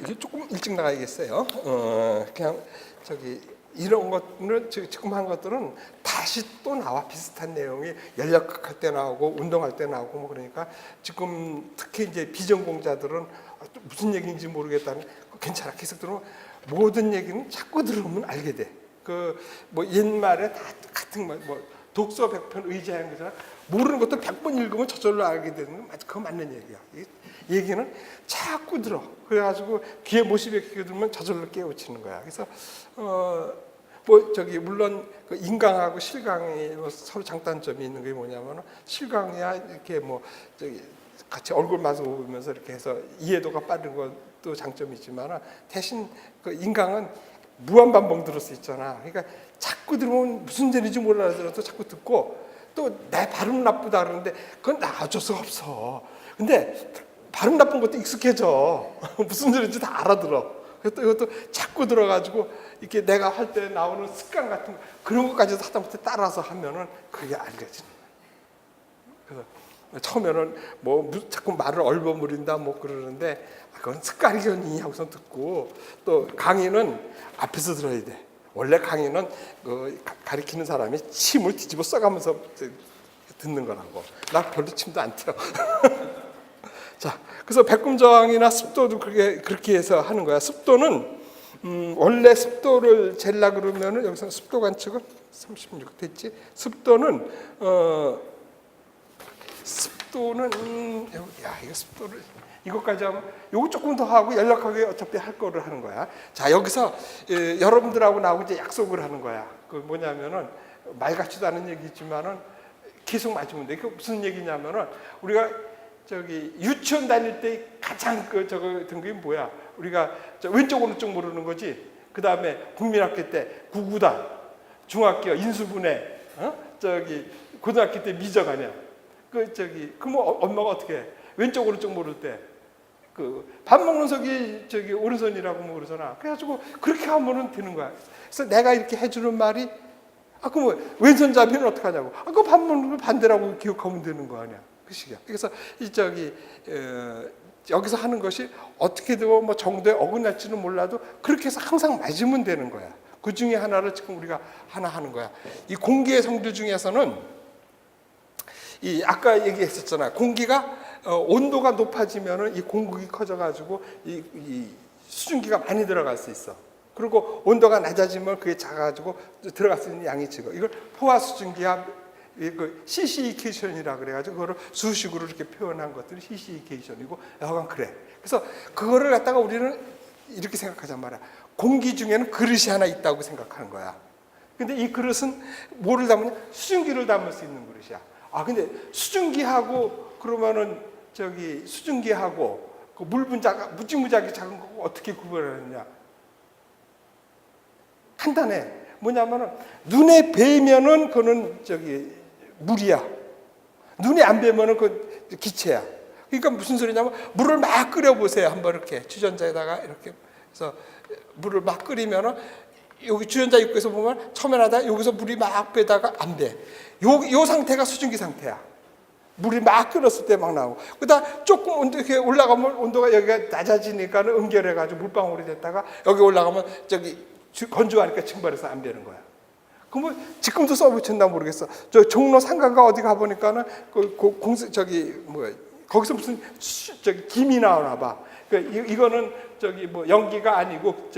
이제 조금 일찍 나가야겠어요. 그냥 저기 이런 것을 지금 한 것들은 다시 또 나와 비슷한 내용이 연락할 때 나오고 운동할 때 나오고 뭐 그러니까 지금 특히 이제 비전공자들은 무슨 얘기인지 모르겠다는 괜찮아 계속 들으면 모든 얘기는 자꾸 들으면 알게 돼. 그 뭐 옛말에 다 같은 말 뭐 독서 100편 의지하는 거잖아. 모르는 것도 100번 읽으면 저절로 알게 되는 건 그거 맞는 얘기야. 이 얘기는 자꾸 들어. 그래가지고 귀에 못이 박히게 들으면 저절로 깨우치는 거야. 그래서 뭐 저기 물론 그 인강하고 실강이 뭐 서로 장단점이 있는 게 뭐냐면은 실강이야 이렇게 뭐 저기 같이 얼굴 마주 보면서 이렇게 해서 이해도가 빠른 것도 장점이 있지만 대신 그 인강은 무한반복 들을 수 있잖아. 그러니까 자꾸 들으면 무슨 소리인지 몰라도 자꾸 듣고 또 내 발음 나쁘다 그러는데 그건 나 어쩔 수가 없어. 근데 발음 나쁜 것도 익숙해져. 무슨 소리인지 다 알아들어. 그래서 이것도 자꾸 들어가지고 이렇게 내가 할 때 나오는 습관 같은 거 그런 것까지도 하다못해 따라서 하면은 그게 알려지는 거야. 그래서 처음에는 뭐 자꾸 말을 얼버무린다 뭐 그러는데 그건 습관이니 하고서 듣고 또 강의는 앞에서 들어야 돼. 원래 강의는 그 가르치는 사람이 침을 뒤집어 써가면서 듣는 거라고. 나 별로 침도 안 튀어. 자, 그래서 백금저항이나 습도도 그렇게 해서 하는 거야. 습도는 원래 습도를 잴라 그러면은 여기서 습도 관측은 36 됐지. 습도는 이거 습도를 이것까지 하면 요거 조금 더 하고 연락하게 어차피 할 거를 하는 거야. 자, 여기서 여러분들하고 나하고 이제 약속을 하는 거야. 그 뭐냐면은 말 같지도 않은 얘기지만은 계속 맞으면 돼. 그 무슨 얘기냐면은 우리가 저기 유치원 다닐 때 가장 그 저거 등급이 뭐야? 우리가 왼쪽 오른쪽 모르는 거지. 그 다음에 국민학교 때 구구단, 중학교 인수분해, 저기 고등학교 때 미적 아니야. 그럼 엄마가 어떻게 해? 왼쪽 오른쪽 모를 때 그 밥 먹는 속이 저기 오른손이라고 뭐 그러잖아. 그래가지고 그렇게 하면은 되는 거야. 그래서 내가 이렇게 해주는 말이 그럼 왼손잡이는 어떻게 하냐고. 그거 밥 먹는 거 반대라고 기억하면 되는 거 아니야. 그 식이야. 그래서 여기서 하는 것이 어떻게든 뭐 정도에 어긋날지는 몰라도 그렇게 해서 항상 맞으면 되는 거야. 그 중에 하나를 지금 우리가 하나 하는 거야. 이 공기의 성질 중에서는 이 아까 얘기했었잖아. 공기가 온도가 높아지면은 이 공극이 커져가지고 이 수증기가 많이 들어갈 수 있어. 그리고 온도가 낮아지면 그게 작아가지고 들어갈 수 있는 양이 적어. 이걸 포화 수증기압 시시이케이션이라 그래가지고 그거를 수식으로 이렇게 표현한 것들이 시시이케이션이고 여간 그래. 그래서 그거를 갖다가 우리는 이렇게 생각하잔 말이야. 공기 중에는 그릇이 하나 있다고 생각하는 거야. 근데 이 그릇은 뭐를 담으냐? 수증기를 담을 수 있는 그릇이야. 근데 수증기하고 그러면은 수증기하고 그 무지무지하게 작은 거고 어떻게 구별하느냐? 간단해. 뭐냐면은 눈에 뵈면은 그거는 물이야. 눈에 안 뵈면은 그 기체야. 그러니까 무슨 소리냐면 물을 막 끓여 보세요. 한번 이렇게 주전자에다가 이렇게 해서 물을 막 끓이면은 여기 주전자 입구에서 보면 처음에 하다 여기서 물이 막 빼다가 안 배. 요 상태가 수증기 상태야. 물이 막 끓었을 때 막 나오고. 그다음 조금 온도 이렇게 올라가면 온도가 여기가 낮아지니까는 응결해가지고 물방울이 됐다가 여기 올라가면 건조하니까 증발해서 안 되는 거야. 그러면 지금도 써붙였나 모르겠어. 저 종로 상가가 어디 가보니까는 거기서 무슨 김이 나오나 봐. 이거는 연기가 아니고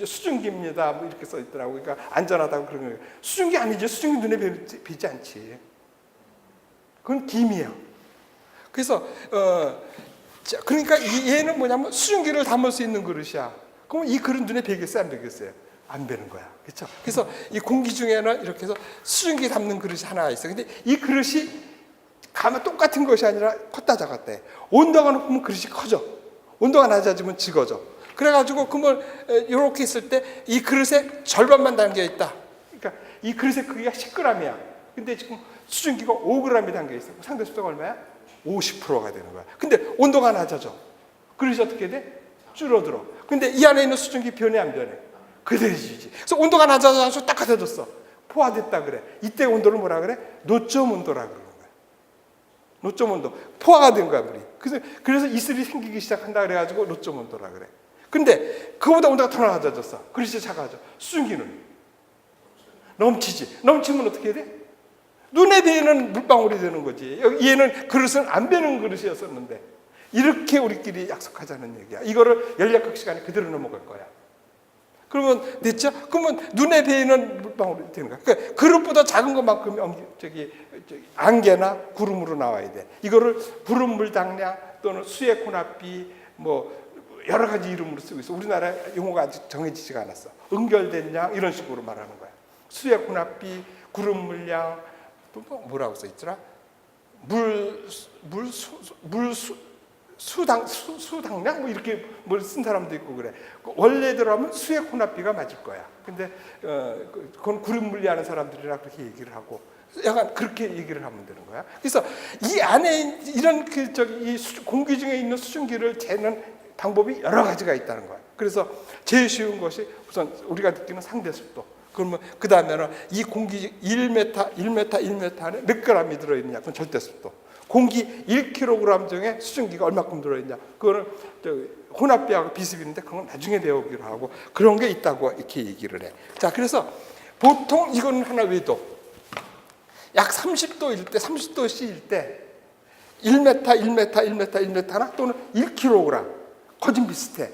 수증기입니다. 뭐 이렇게 써 있더라고. 그러니까 안전하다고 그런 거예요. 수증기 아니지. 수증기 눈에 뵈지 않지. 그건 김이에요. 그래서 그러니까 얘는 뭐냐면 수증기를 담을 수 있는 그릇이야. 그럼 이 그릇 눈에 뵈겠어요, 안 뵈겠어요? 안 뵈는 거야. 그렇죠? 그래서 이 공기 중에는 이렇게 해서 수증기 담는 그릇이 하나 있어요. 근데 이 그릇이 가면 똑같은 것이 아니라 컸다 작았다 해. 온도가 높으면 그릇이 커져. 온도가 낮아지면 적어져. 그래가지고 그걸 이렇게 있을 때 이 그릇에 절반만 담겨 있다. 그러니까 이 그릇의 크기가 10g이야. 근데 지금 수증기가 5g이 담겨 있어. 상대 습도가 얼마야? 50%가 되는 거야. 근데 온도가 낮아져. 그릇이 어떻게 돼? 줄어들어. 근데 이 안에 있는 수증기 변해 안 변해? 그대로지. 그래서 온도가 낮아져서 딱 같아졌어. 포화됐다 그래. 이때 온도를 뭐라 그래? 노점 온도라 그러는 거야. 노점 온도. 포화가 된 거야, 물이. 그래서 이슬이 생기기 시작한다 그래가지고 노점 온도라 그래. 근데 그거보다 온도가 더 낮아졌어. 그릇이 작아져. 수증기는 넘치지. 넘치면 어떻게 돼? 눈에 뵈는 물방울이 되는 거지. 얘는 그릇은 안 뵈는 그릇이었었는데, 이렇게 우리끼리 약속하자는 얘기야. 이거를 연약학 시간에 그대로 넘어갈 거야. 그러면 됐죠? 그러면 눈에 뵈는 물방울이 되는 거야. 그러니까 그릇보다 작은 것만큼 안개나 구름으로 나와야 돼. 이거를 부름물 당량 또는 수액 혼합비 뭐 여러 가지 이름으로 쓰고 있어. 우리나라 용어가 아직 정해지지가 않았어. 응결된 양 이런 식으로 말하는 거야. 수액 혼합비, 구름 물량, 또 뭐라고 써 있더라? 수당량 뭐 이렇게 뭘 쓴 사람도 있고 그래. 원래대로 하면 수액 혼합비가 맞을 거야. 근데 그건 구름 물리하는 사람들이라 그렇게 얘기를 하고, 약간 그렇게 얘기를 하면 되는 거야. 그래서 이 안에 이런 공기 중에 있는 수증기를 재는 방법이 여러 가지가 있다는 거야. 그래서 제일 쉬운 것이 우선 우리가 느끼는 상대 습도. 그러면 그 다음에는 이 공기 1m 안에 몇 g이 들어있느냐? 그건 절대 습도. 공기 1kg 중에 수증기가 얼마큼 들어있냐? 그거는 혼합비하고 비습인데 그건 나중에 배우기로 하고, 그런 게 있다고 이렇게 얘기를 해. 자, 그래서 보통 이건 하나 외도. 약 30도일 때, 30도씨일 때 1m나 또는 1kg 거진 비슷해.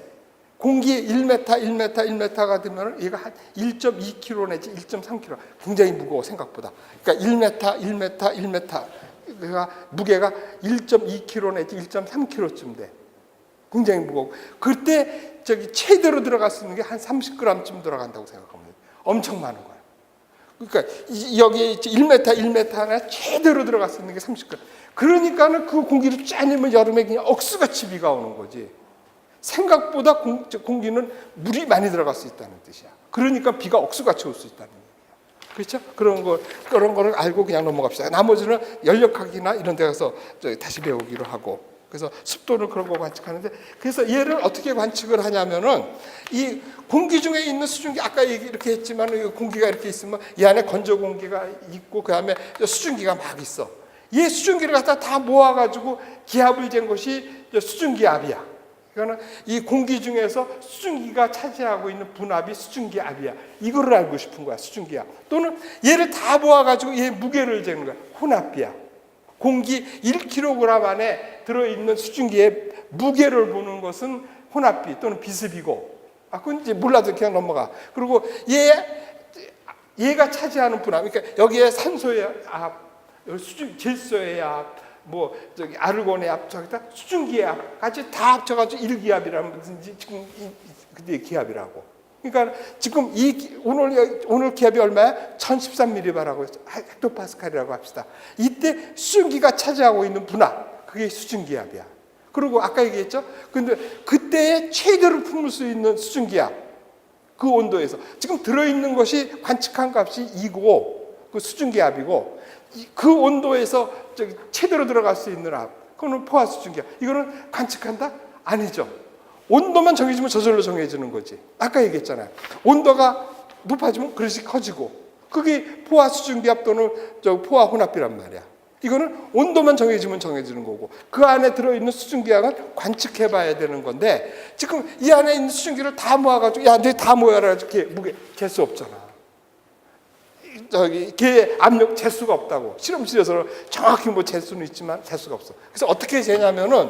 공기 1m가 되면 얘가 한 1.2kg 내지 1.3kg. 굉장히 무거워, 생각보다. 그러니까 1m 그러니까 무게가 1.2kg 내지 1.3kg쯤 돼. 굉장히 무거워. 그때 최대로 들어갈 수 있는 게 한 30g쯤 들어간다고 생각하면 돼. 엄청 많은 거야. 그러니까 여기 1m 안에 최대로 들어갈 수 있는 게 30g. 그러니까는 그 공기를 짜내면 여름에 그냥 억수같이 비가 오는 거지. 생각보다 공기는 물이 많이 들어갈 수 있다는 뜻이야. 그러니까 비가 억수같이 올 수 있다는 얘기야. 그렇죠? 그런 거를 알고 그냥 넘어갑시다. 나머지는 연력학이나 이런 데 가서 다시 배우기로 하고. 그래서 습도는 그런 거 관측하는데, 그래서 얘를 어떻게 관측을 하냐면은 이 공기 중에 있는 수증기, 아까 이렇게 했지만 공기가 이렇게 있으면 이 안에 건조 공기가 있고 그다음에 수증기가 막 있어. 이 수증기를 갖다 다 모아가지고 기압을 잰 것이 수증기압이야. 그러니까 이 공기 중에서 수증기가 차지하고 있는 분압이 수증기압이야. 이거를 알고 싶은 거야, 수증기압. 또는 얘를 다 모아가지고 얘 무게를 재는 거야, 혼합비야. 공기 1kg 안에 들어있는 수증기의 무게를 보는 것은 혼합비 또는 비습이고, 그건 이제 몰라도 그냥 넘어가. 그리고 얘가 차지하는 분압, 그러니까 여기에 산소의 압, 질소의 압, 아르곤의 압, 수증기의 압까지 다 합쳐가지고 1기압이라는 것인지 지금 그때 기압이라고. 그러니까 지금 오늘 기압이 얼마야? 1013mB라고 헥토파스칼이라고 합시다. 이때 수증기가 차지하고 있는 분압, 그게 수증기압이야. 그리고 아까 얘기했죠? 근데 그때의 최대로 품을 수 있는 수증기압, 그 온도에서 지금 들어있는 것이 관측한 값이 이고, 그 수증기압이고, 그 온도에서 최대로 들어갈 수 있는 압, 그거는 포화 수증기압. 이거는 관측한다? 아니죠. 온도만 정해지면 저절로 정해지는 거지. 아까 얘기했잖아요. 온도가 높아지면 그릇이 커지고, 그게 포화 수증기압 또는 포화 혼합비란 말이야. 이거는 온도만 정해지면 정해지는 거고, 그 안에 들어있는 수증기압은 관측해봐야 되는 건데, 지금 이 안에 있는 수증기를 다 모아가지고 야, 너 다 모여라 이렇게 무게 잴 수 없잖아. 걔 압력 잴 수가 없다고. 실험실에서 정확히 잴 수는 있지만 잴 수가 없어. 그래서 어떻게 재냐면은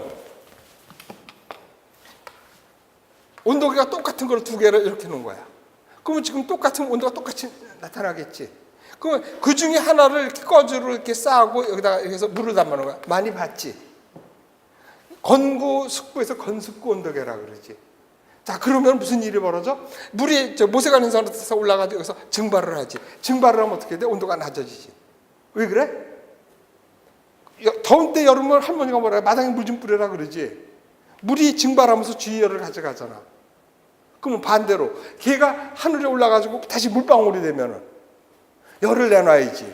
온도계가 똑같은 걸 두 개를 이렇게 놓은 거야. 그러면 지금 똑같은 온도가 똑같이 나타나겠지. 그러면 그 중에 하나를 이렇게 꺼주로 이렇게 쌓고 여기다가 해서 물을 담아놓은 거야. 많이 봤지? 건구 숙부에서 건숙구 온도계라 그러지. 자, 그러면 무슨 일이 벌어져? 물이 모세관 현상으로 올라가서 여기서 증발을 하지. 증발을 하면 어떻게 돼? 온도가 낮아지지. 왜 그래? 더운 때 여름을 할머니가 뭐라 해? 마당에 물 좀 뿌려라 그러지. 물이 증발하면서 주위열을 가져가잖아. 그러면 반대로 걔가 하늘에 올라가지고 다시 물방울이 되면은 열을 내놔야지.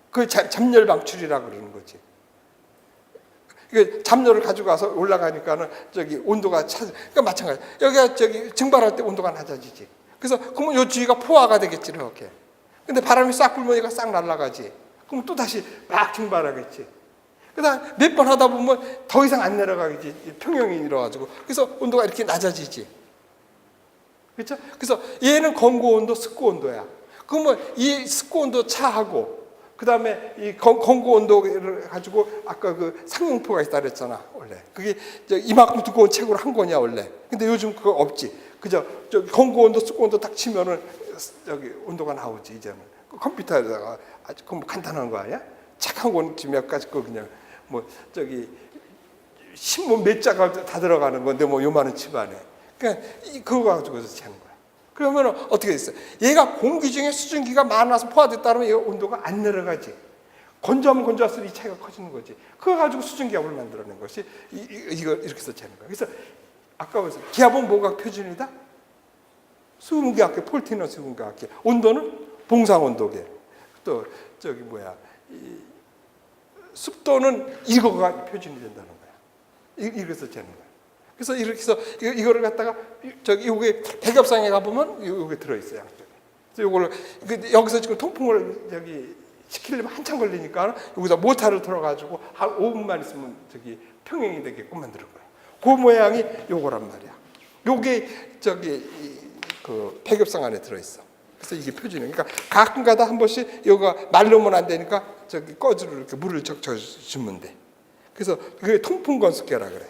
그게 잡열 방출이라 그러는 거지. 잡열을 가져가서 올라가니까는 온도가 그러니까 마찬가지. 여기가 증발할 때 온도가 낮아지지. 그래서 그러면 요 주위가 포화가 되겠지 이렇게. 근데 바람이 싹 불면 얘가 싹 날아가지. 그럼 또 다시 막 증발하겠지. 그다음 몇 번 하다 보면 더 이상 안 내려가겠지. 평형이 일어가지고. 그래서 온도가 이렇게 낮아지지. 그렇죠? 그래서 얘는 건고 온도, 습고 온도야. 그러면 이 습고 온도 차하고 그다음에 이 건고 온도를 가지고 아까 그 상용표가 있다 그랬잖아. 원래 그게 이만큼 두꺼운 책으로 한 거냐 원래. 근데 요즘 그거 없지. 그죠? 저 건고 온도, 습고 온도 딱 치면은 여기 온도가 나오지 이제는. 컴퓨터에다가 아주 그 간단한 거 아니야? 책 한 권 몇 가지 거 그냥 뭐 저기 신문 몇 자가 다 들어가는 건데 뭐 요만한 집 안에. 그러니까 그거 가지고서 재는 거야. 그러면 어떻게 됐어? 얘가 공기 중에 수증기가 많아서 포화됐다면 이 온도가 안 내려가지. 건조하면 건조할수록 이 차이가 커지는 거지. 그거 가지고 수증기압을 만들어낸 것이 이거 이렇게 해서 재는 거야. 그래서 아까 그래서 기압은 뭐가 표준이다? 수분기압계, 폴티너 수분기압계. 온도는 봉상 온도계. 또 저기 뭐야? 습도는 이거가 표준이 된다는 거야. 이래서 재는 거야. 그래서 이렇게 해서 이거를 갖다가 저기 여기 백엽상에 가 보면 여기 들어 있어요, 양쪽에. 그래서 이거를 여기서 지금 통풍을 저기 시키려면 한참 걸리니까 여기다 모터를 틀어가지고 한 5분만 있으면 저기 평행이 되게끔 만드는 거예요. 그 모양이 요거란 말이야. 요게 저기 그 백엽상 안에 들어 있어. 그래서 이게 표준이에요. 그러니까 가끔가다 한 번씩 여기가 말르면 안 되니까 저기 꺼주로 이렇게 물을 적셔주면 돼. 그래서 그게 통풍건습계라 그래.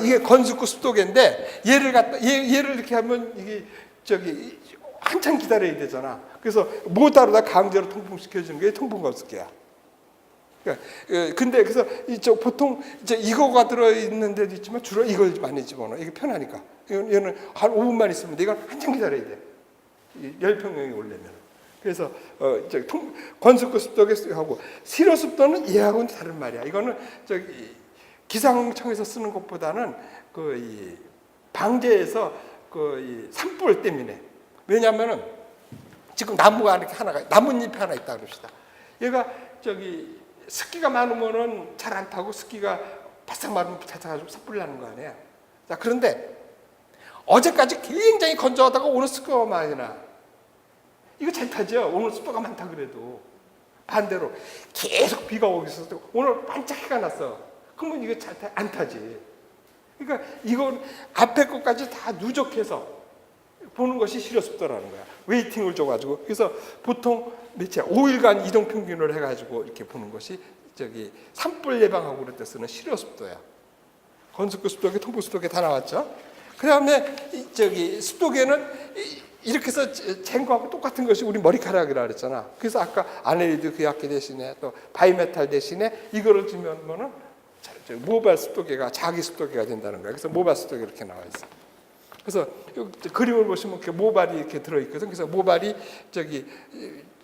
이게 건습구 습도계인데 얘를 이렇게 하면 이게 저기 한참 기다려야 되잖아. 그래서 모터로다 강제로 통풍시켜주는 게 통풍건습계야. 그러니까, 근데 그래서 이쪽 보통 이제 이거가 들어있는 데도 있지만 주로 이걸 많이 집어넣어. 이게 편하니까. 얘는 한 5분만 있으면 돼. 이건 한참 기다려야 돼. 열평형이 오려면. 그래서 건습구 습도계 하고 실효 습도는 얘하고는 다른 말이야. 이거는 저기 기상청에서 쓰는 것보다는 이 방제에서 이 산불 때문에. 왜냐하면은 지금 나무가 이렇게 나뭇잎이 하나 있다 그럽시다. 얘가 저기 습기가 많으면은 잘 안 타고 습기가 바싹 많으면 잘 타가지고 산불 나는 거 아니야. 자, 그런데 어제까지 굉장히 건조하다가 오늘 습도가 많이 나. 이거 잘 타죠? 오늘 습도가 많다 그래도. 반대로 계속 비가 오고 있어서 오늘 반짝 해가 났어. 그러면 이거 잘 안 타지. 그러니까 이건 앞에 것까지 다 누적해서 보는 것이 실효습도라는 거야. 웨이팅을 줘가지고. 그래서 보통 며칠 5일간 이동 평균을 해가지고 이렇게 보는 것이 저기 산불 예방하고 그럴 때 쓰는 실효습도야. 건습구 습도계, 통풍 습도계 다 나왔죠. 그다음에 저기 습도계는 이렇게 해서 잰 거하고 똑같은 것이 우리 머리카락이라 그랬잖아. 그래서 아까 아네리드 그약계 대신에 또 바이메탈 대신에 이거를 주면은 모발 습도계가 자기 습도계가 된다는 거야. 그래서 모발 습도계 이렇게 나와 있어. 그래서 그림을 보시면 이렇게 모발이 이렇게 들어 있거든. 그래서 모발이 저기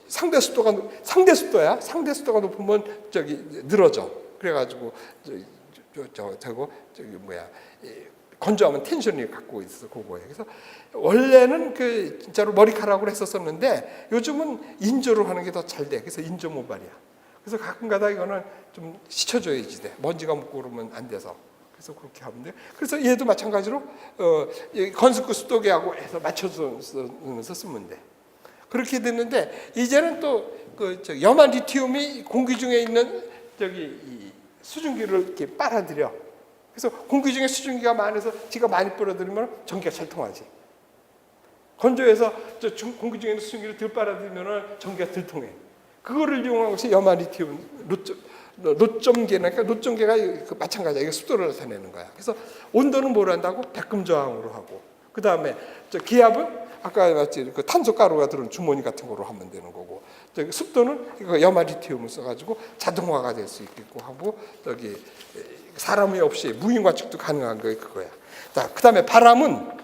상대 습도야. 상대 습도가 높으면 저기 늘어져. 그래가지고 저기 뭐야 건조하면 텐션이 갖고 있어 그거예요. 그래서 원래는 그 진짜로 머리카락으로 했었었는데 요즘은 인조로 하는 게 더 잘 돼. 그래서 인조 모발이야. 그래서 가끔가다 이거는 좀 씻혀줘야지 돼. 먼지가 묻고 그러면 안 돼서. 그래서 그렇게 하면 돼. 그래서 얘도 마찬가지로 건습구 습도계하고 해서 맞춰서 쓰면 돼. 그렇게 됐는데 이제는 또 염화 리튬이 공기 중에 있는 이 수증기를 이렇게 빨아들여. 그래서 공기 중에 수증기가 많아서 지가 많이 빨아들이면 전기가 잘 통하지. 건조해서 공기 중에 있는 수증기를 덜 빨아들이면 전기가 덜 통해. 그거를 이용한 것이 염화 리튬 노점계니까 그러니까 노점계가 마찬가지야. 이게 습도를 나타내는 거야. 그래서 온도는 뭘 한다고? 백금 저항으로 하고. 그 다음에 기압은 아까 말했지 그 탄소 가루가 들은 주머니 같은 거로 하면 되는 거고. 습도는 이거 염화 리튬을 써가지고 자동화가 될 수 있겠고 하고 사람이 없이 무인 관측도 가능한 게 그거야. 자, 그 다음에 바람은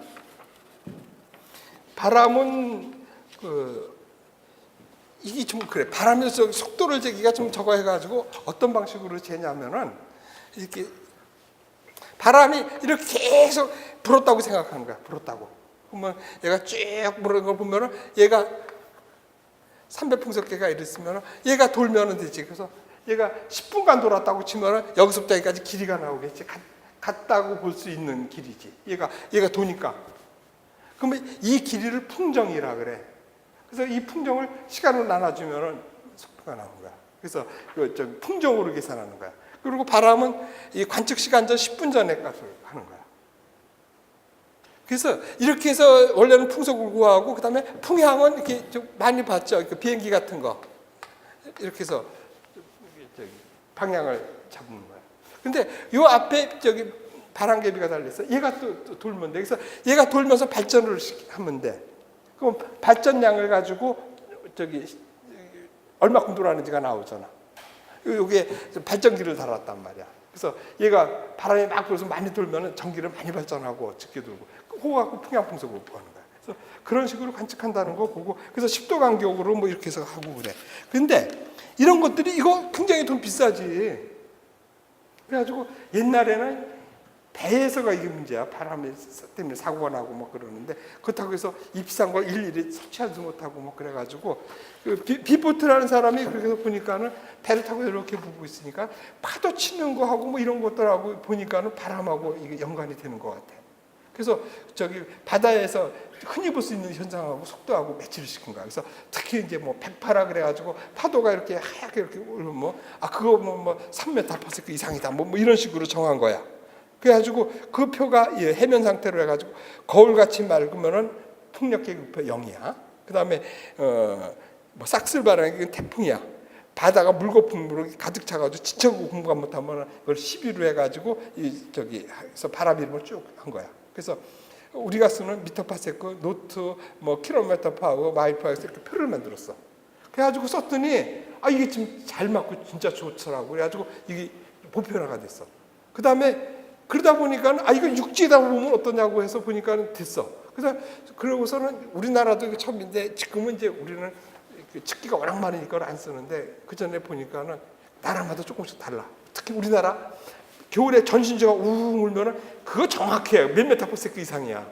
이게 좀 그래. 바람의 속도를 재기가 좀 저거 해가지고 어떤 방식으로 재냐면은 이렇게 바람이 이렇게 계속 불었다고 생각하는 거야. 불었다고. 그러면 얘가 쭉 부르는 걸 보면은 얘가 300풍속계가 이랬으면은 얘가 돌면은 되지. 그래서 얘가 10분간 돌았다고 치면은 여기서부터 여기까지 길이가 나오겠지. 같다고 볼 수 있는 길이지. 얘가 도니까. 그러면 이 길이를 풍정이라 그래. 그래서 이 풍정을 시간으로 나눠주면은 속도가 나오는 거야. 그래서 풍정으로 계산하는 거야. 그리고 바람은 이 관측 시간 전 10분 전에 값을 하는 거야. 그래서 이렇게 해서 원래는 풍속을 구하고 그다음에 풍향은 이렇게 좀 많이 봤죠. 그 비행기 같은 거 이렇게 해서 방향을 잡는 거야. 근데 요 앞에 바람개비가 달려있어. 얘가 또 돌면 돼. 그래서 얘가 돌면서 발전을 하면 돼. 그럼 발전량을 가지고 얼마큼 돌아가는지가 나오잖아. 여기에 발전기를 달았단 말이야. 그래서 얘가 바람이 막 불어서 많이 돌면 전기를 많이 발전하고 적게 돌고 호흡하고 풍향풍속을 구하는 거야. 그래서 그런 식으로 관측한다는 거 보고 그래서 10도 간격으로 뭐 이렇게 해서 하고 그래. 근데 이런 것들이 이거 굉장히 돈 비싸지. 그래가지고 옛날에는 배에서가 이게 문제야. 바람 때문에 사고가 나고 뭐 그러는데 그렇다고 해서 이 비싼 걸 일일이 설치하지 못하고 뭐 그래가지고 그 비보트라는 사람이 그렇게 해서 보니까는 배를 타고 이렇게 보고 있으니까 파도 치는 거하고 뭐 이런 것들하고 보니까는 바람하고 이게 연관이 되는 것 같아. 그래서 바다에서 흔히 볼 수 있는 현상하고 속도하고 매치를 시킨 거야. 그래서 특히 이제 뭐 108라 그래가지고 파도가 이렇게 하얗게 이렇게 오르면 그거 뭐 3m/s 이상이다 뭐 이런 식으로 정한 거야. 그래가지고 그 표가 해면 상태로 해가지고 거울같이 맑으면은 풍력 계급표 0이야. 그 다음에 뭐 싹쓸바라는 게 태풍이야. 바다가 물거품으로 가득 차가지고 지쳐고 공부가 못하면 그걸 11로 해가지고 그래서 바람 이름을 쭉 한 거야. 그래서 우리가 쓰는 미터파세크, 노트, 뭐 킬로미터 파워, 마일 파워 이렇게 표를 만들었어. 그래가지고 썼더니 이게 지금 잘 맞고 진짜 좋더라고. 그래가지고 이게 보편화가 됐어. 그 다음에 그러다 보니까 이거 육지에다 보면 어떠냐고 해서 보니까 됐어. 그래서 그러고서는 우리나라도 이게 처음인데 지금은 이제 우리는 습기가 워낙 많으니까 안 쓰는데 그 전에 보니까는 나라마다 조금씩 달라. 특히 우리나라 겨울에 전신주가 우웅 울면은 그거 정확해. 몇 메타퍼세크 이상이야.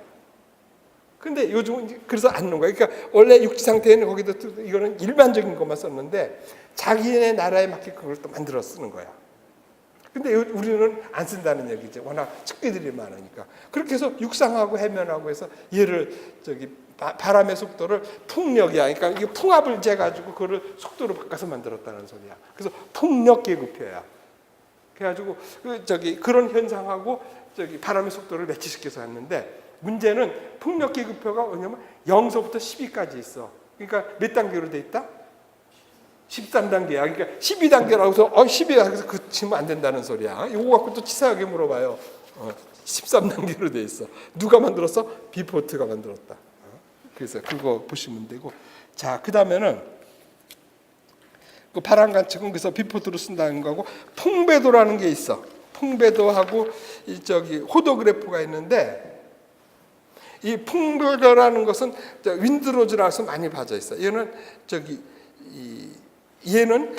근데 요즘은 그래서 안 넣은 거야. 그러니까 원래 육지 상태에는 거기다 이거는 일반적인 것만 썼는데 자기네 나라에 맞게 그걸 또 만들어 쓰는 거야. 근데 우리는 안 쓴다는 얘기죠. 워낙 습기들이 많으니까. 그렇게 해서 육상하고 해면하고 해서 얘를 바람의 속도를 풍력이야. 그러니까 이게 풍압을 재가지고 그거를 속도로 바꿔서 만들었다는 소리야. 그래서 풍력 계급표야. 그래가지고 그런 현상하고 바람의 속도를 매치시켜서 했는데 문제는 풍력 계급표가 뭐냐면 0서부터 10위까지 있어. 그러니까 몇 단계로 돼 있다? 13단계야. 그러니까 12단계라고 해서 10이야. 그래서 그치면 안 된다는 소리야. 이거 갖고 또 치사하게 물어봐요. 13단계로 돼 있어. 누가 만들었어? 비포트가 만들었다. 그래서 그거 보시면 되고. 자, 그 다음에는 그 바람 관측은 그래서 비포트로 쓴다는 거고 풍배도라는 게 있어. 풍배도하고 호도그래프가 있는데 이 풍배도라는 것은 윈드로즈라서 많이 봐져 있어. 얘는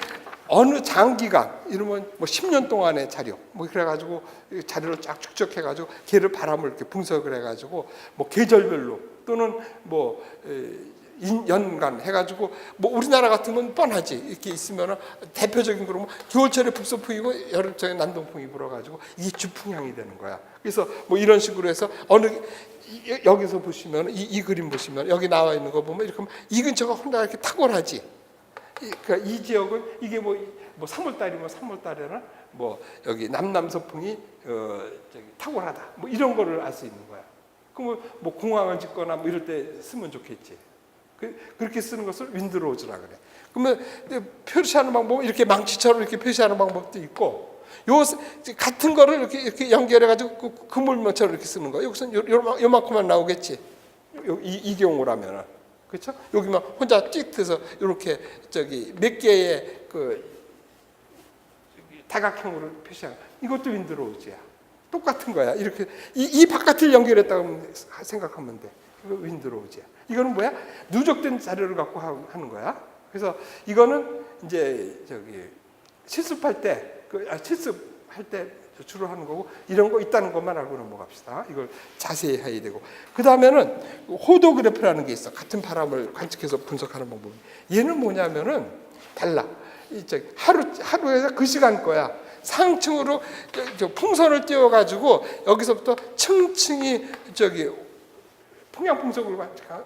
어느 장기간 이러면 뭐 10년 동안의 자료 뭐 그래가지고 자료를 쫙 축적해가지고 걔를 바람을 이렇게 분석을 해가지고 뭐 계절별로 또는 뭐 연간 해가지고 뭐 우리나라 같으면 뻔하지. 이렇게 있으면 대표적인 거로 겨울철에 북서풍이고 여름철에 남동풍이 불어가지고 이게 주풍향이 되는 거야. 그래서 뭐 이런 식으로 해서 여기서 보시면 이 그림 보시면 여기 나와 있는 거 보면 이렇게 이 근처가 혼자 이렇게 탁월하지. 그러니까 이 지역은 이게 뭐 3월 달이면 3월 달에는 뭐 여기 남남서풍이 탁월하다. 뭐 이런 거를 알 수 있는 거야. 그럼 뭐 공항을 짓거나 뭐 이럴 때 쓰면 좋겠지. 그렇게 쓰는 것을 윈드로즈라 그래. 그러면 표시하는 방법은 이렇게 망치처럼 이렇게 표시하는 방법도 있고, 요 같은 거를 이렇게 연결해 가지고 그물망처럼 이렇게 쓰는 거야. 여기서 요만큼만 나오겠지. 이 경우라면은. 그렇죠? 여기만 혼자 찍 뜯어서 이렇게 몇 개의 다각형으로 표시하는 이것도 윈드로우즈야. 똑같은 거야. 이렇게 이 바깥을 연결했다고 생각하면 돼. 이거 윈드로우즈야. 이거는 뭐야? 누적된 자료를 갖고 하는 거야. 그래서 이거는 이제 실습할 때 실습할 때 주로 하는 거고, 이런 거 있다는 것만 알고 넘어갑시다. 이걸 자세히 해야 되고. 그 다음에는 호도그래프라는 게 있어. 같은 바람을 관측해서 분석하는 방법이. 얘는 뭐냐면은 달라. 하루에서 그 시간 거야. 상층으로 풍선을 띄워가지고 여기서부터 층층이 풍향풍속을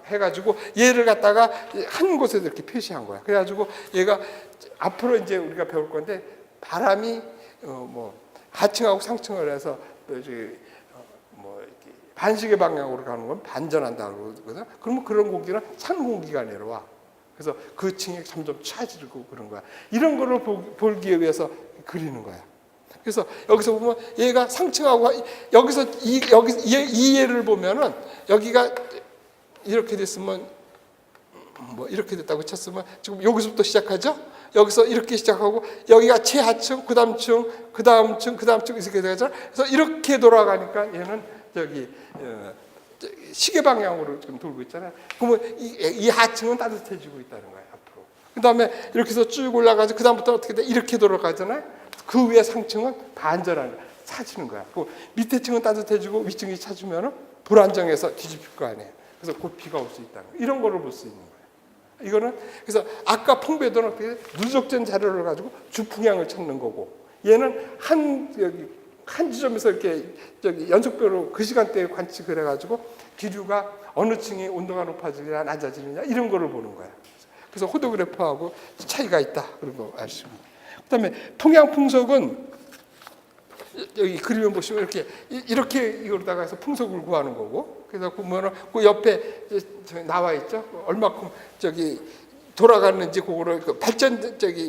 해가지고 얘를 갖다가 한 곳에 이렇게 표시한 거야. 그래가지고 얘가 앞으로 이제 우리가 배울 건데 바람이 뭐 하층하고 상층을 해서 뭐 이렇게 반시계 방향으로 가는 건 반전한다고 그러거든. 그러면 그런 공기는 찬 공기가 내려와. 그래서 그 층이 점점 차지르고 그런 거야. 이런 거를 보기 위해서 그리는 거야. 그래서 여기서 보면 얘가 상층하고 여기서 이 예를 보면은 여기가 이렇게 됐으면 뭐 이렇게 됐다고 쳤으면 지금 여기서부터 시작하죠. 여기서 이렇게 시작하고 여기가 최하층, 그다음 층, 그다음 층, 그다음 층 이렇게 되잖아. 그래서 이렇게 돌아가니까 얘는 저기 시계 방향으로 지금 돌고 있잖아요. 그러면 이 하층은 따뜻해지고 있다는 거예요. 앞으로. 그다음에 이렇게 해서 쭉 올라가서 그다음부터 어떻게 돼? 이렇게 돌아가잖아요. 그 위에 상층은 반전하는 거야. 차지는 거야. 그 밑에 층은 따뜻해지고 위층이 차지면은 불안정해서 뒤집힐 거 아니에요. 그래서 곧 비가 올 수 있다는 거예요. 이런 거를 볼 수 있는 거예요. 이거는 그래서 아까 풍배도는 어떻게 누적된 자료를 가지고 주풍향을 찾는 거고 얘는 한 지점에서 이렇게 연속별로 그 시간대에 관측을 해가지고 기류가 어느 층이 온도가 높아지느냐 낮아지느냐 이런 거를 보는 거야. 그래서 호도그래프하고 차이가 있다. 그런 거 아시면. 그다음에 통양풍속은 여기 그림을 보시면 이렇게 이거로다가 해서 풍속을 구하는 거고, 그래서 보면은 그 옆에 나와 있죠. 얼마큼 돌아갔는지 그거를 발전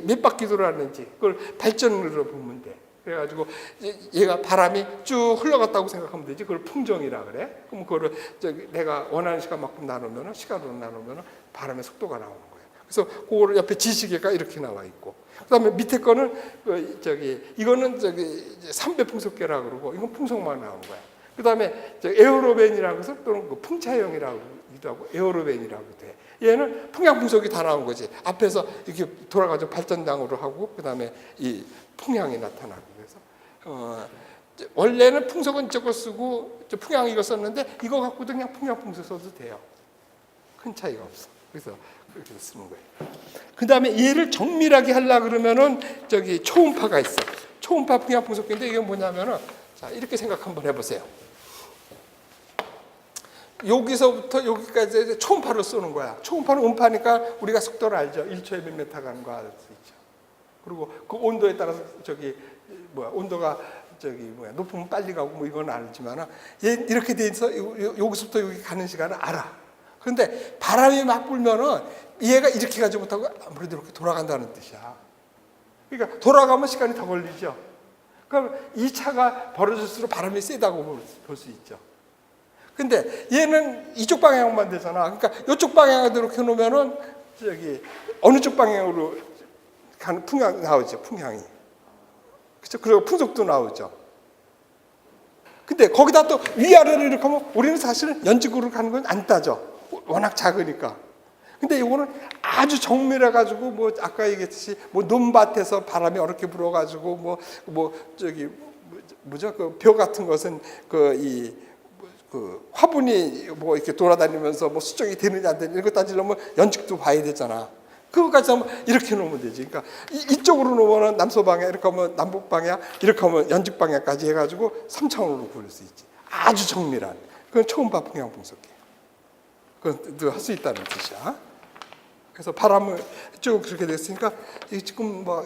몇 바퀴 돌아갔는지 그걸 발전으로 보면 돼. 그래가지고 얘가 바람이 쭉 흘러갔다고 생각하면 되지. 그걸 풍정이라 그래. 그럼 그거를 내가 원하는 시간만큼 나누면은 시간으로 나누면은 바람의 속도가 나오는 거예요. 그래서 그거를 옆에 지시계가 이렇게 나와 있고, 그다음에 밑에 거는 이거는 3배 풍속계라 그러고 이건 풍속만 나온 거야. 그다음에 에어로벤이라고 해서 또는 풍차형이라고도 하고 에어로벤이라고 돼. 얘는 풍향풍속이 다 나온 거지. 앞에서 이렇게 돌아가서 발전당으로 하고 그다음에 이 풍향이 나타나고. 그래서 원래는 풍속은 저거 쓰고 풍향 이거 썼는데 이거 갖고도 그냥 풍향풍속 써도 돼요. 큰 차이가 없어. 그래서 그렇게 쓰는 거예요. 그 다음에 얘를 정밀하게 하려 그러면은 초음파가 있어. 초음파 풍향풍속기인데 이게 뭐냐면은 자 이렇게 생각 한번 해보세요. 여기서부터 여기까지 초음파를 쏘는 거야. 초음파는 음파니까 우리가 속도를 알죠. 1초에 몇 미터 가는 거 알 수 있죠. 그리고 그 온도에 따라서 온도가 높으면 빨리 가고 뭐 이건 알지만은 이렇게 돼 있어 여기서부터 여기 가는 시간을 알아. 그런데 바람이 막 불면은 얘가 이렇게 가지 못하고 아무래도 이렇게 돌아간다는 뜻이야. 그러니까 돌아가면 시간이 더 걸리죠. 그럼 이 차가 벌어질수록 바람이 세다고 볼 수 있죠. 근데 얘는 이쪽 방향만 되잖아. 그러니까 이쪽 방향으로 이렇게 놓으면은 어느 쪽 방향으로 가는 풍향 나오죠. 풍향이. 그렇죠. 그리고 풍속도 나오죠. 근데 거기다 또 위아래를 이렇게 하면 우리는 사실은 연직으로 가는 건 안 따져. 워낙 작으니까. 근데 이거는 아주 정밀해가지고 뭐 아까 얘기했듯이 뭐 논밭에서 바람이 어렵게 불어가지고 그 벼 같은 것은 그 화분이 뭐 이렇게 돌아다니면서 뭐 수정이 되느냐 안 되느냐 이런 거 따지려면 연직도 봐야 되잖아. 그거까지 하면 이렇게 놓으면 되지. 그러니까 이쪽으로 놓으면 남서 방향, 이렇게 하면 남북 방향, 이렇게 하면 연직 방향까지 해가지고 3차원으로 구할 수 있지. 아주 정밀한. 그건 초음파 풍향풍속기. 그건 할 수 있다는 뜻이야. 그래서 바람을 쭉 그렇게 됐으니까 지금 막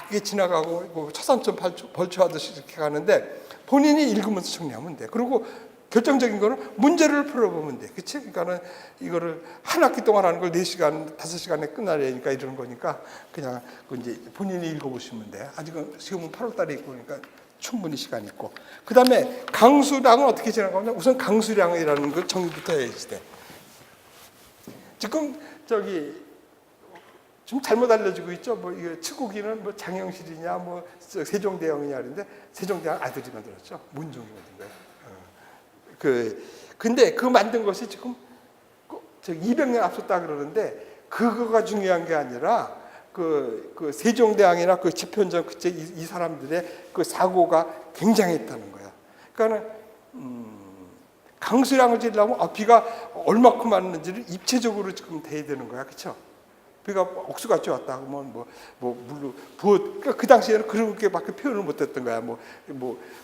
이게 지나가고 초산점 벌초하듯이 이렇게 가는데 본인이 읽으면서 정리하면 돼. 그리고 결정적인 거는 문제를 풀어보면 돼. 그치? 그러니까는 이거를 한 학기 동안 하는 걸 4시간, 5시간에 끝나려니까 이러는 거니까 그냥 이제 본인이 읽어보시면 돼. 아직은 지금은 8월 달에 있고 그러니까 충분히 시간이 있고. 그 다음에 강수량은 어떻게 지나가냐? 우선 강수량이라는 걸 정의부터 해야지 돼. 지금 좀 잘못 알려지고 있죠. 뭐 이게 치국이는 뭐 장영실이냐, 뭐 세종대왕이냐 그런데 세종대왕 아들이 만들었죠. 문종이 만든 거예요. 근데 그 만든 것이 지금 200년 앞섰다 그러는데 그거가 중요한 게 아니라 그 세종대왕이나 그 집현전 그때 이 사람들의 그 사고가 굉장했다는 거야. 그러니까는 강수량을 재려면 비가 얼마큼 왔는지를 입체적으로 지금 돼야 되는 거야, 그렇죠? 비가 억수같이 왔다 하면 물로 부었, 그러니까 그 당시에는 그렇게밖에 표현을 못했던 거야.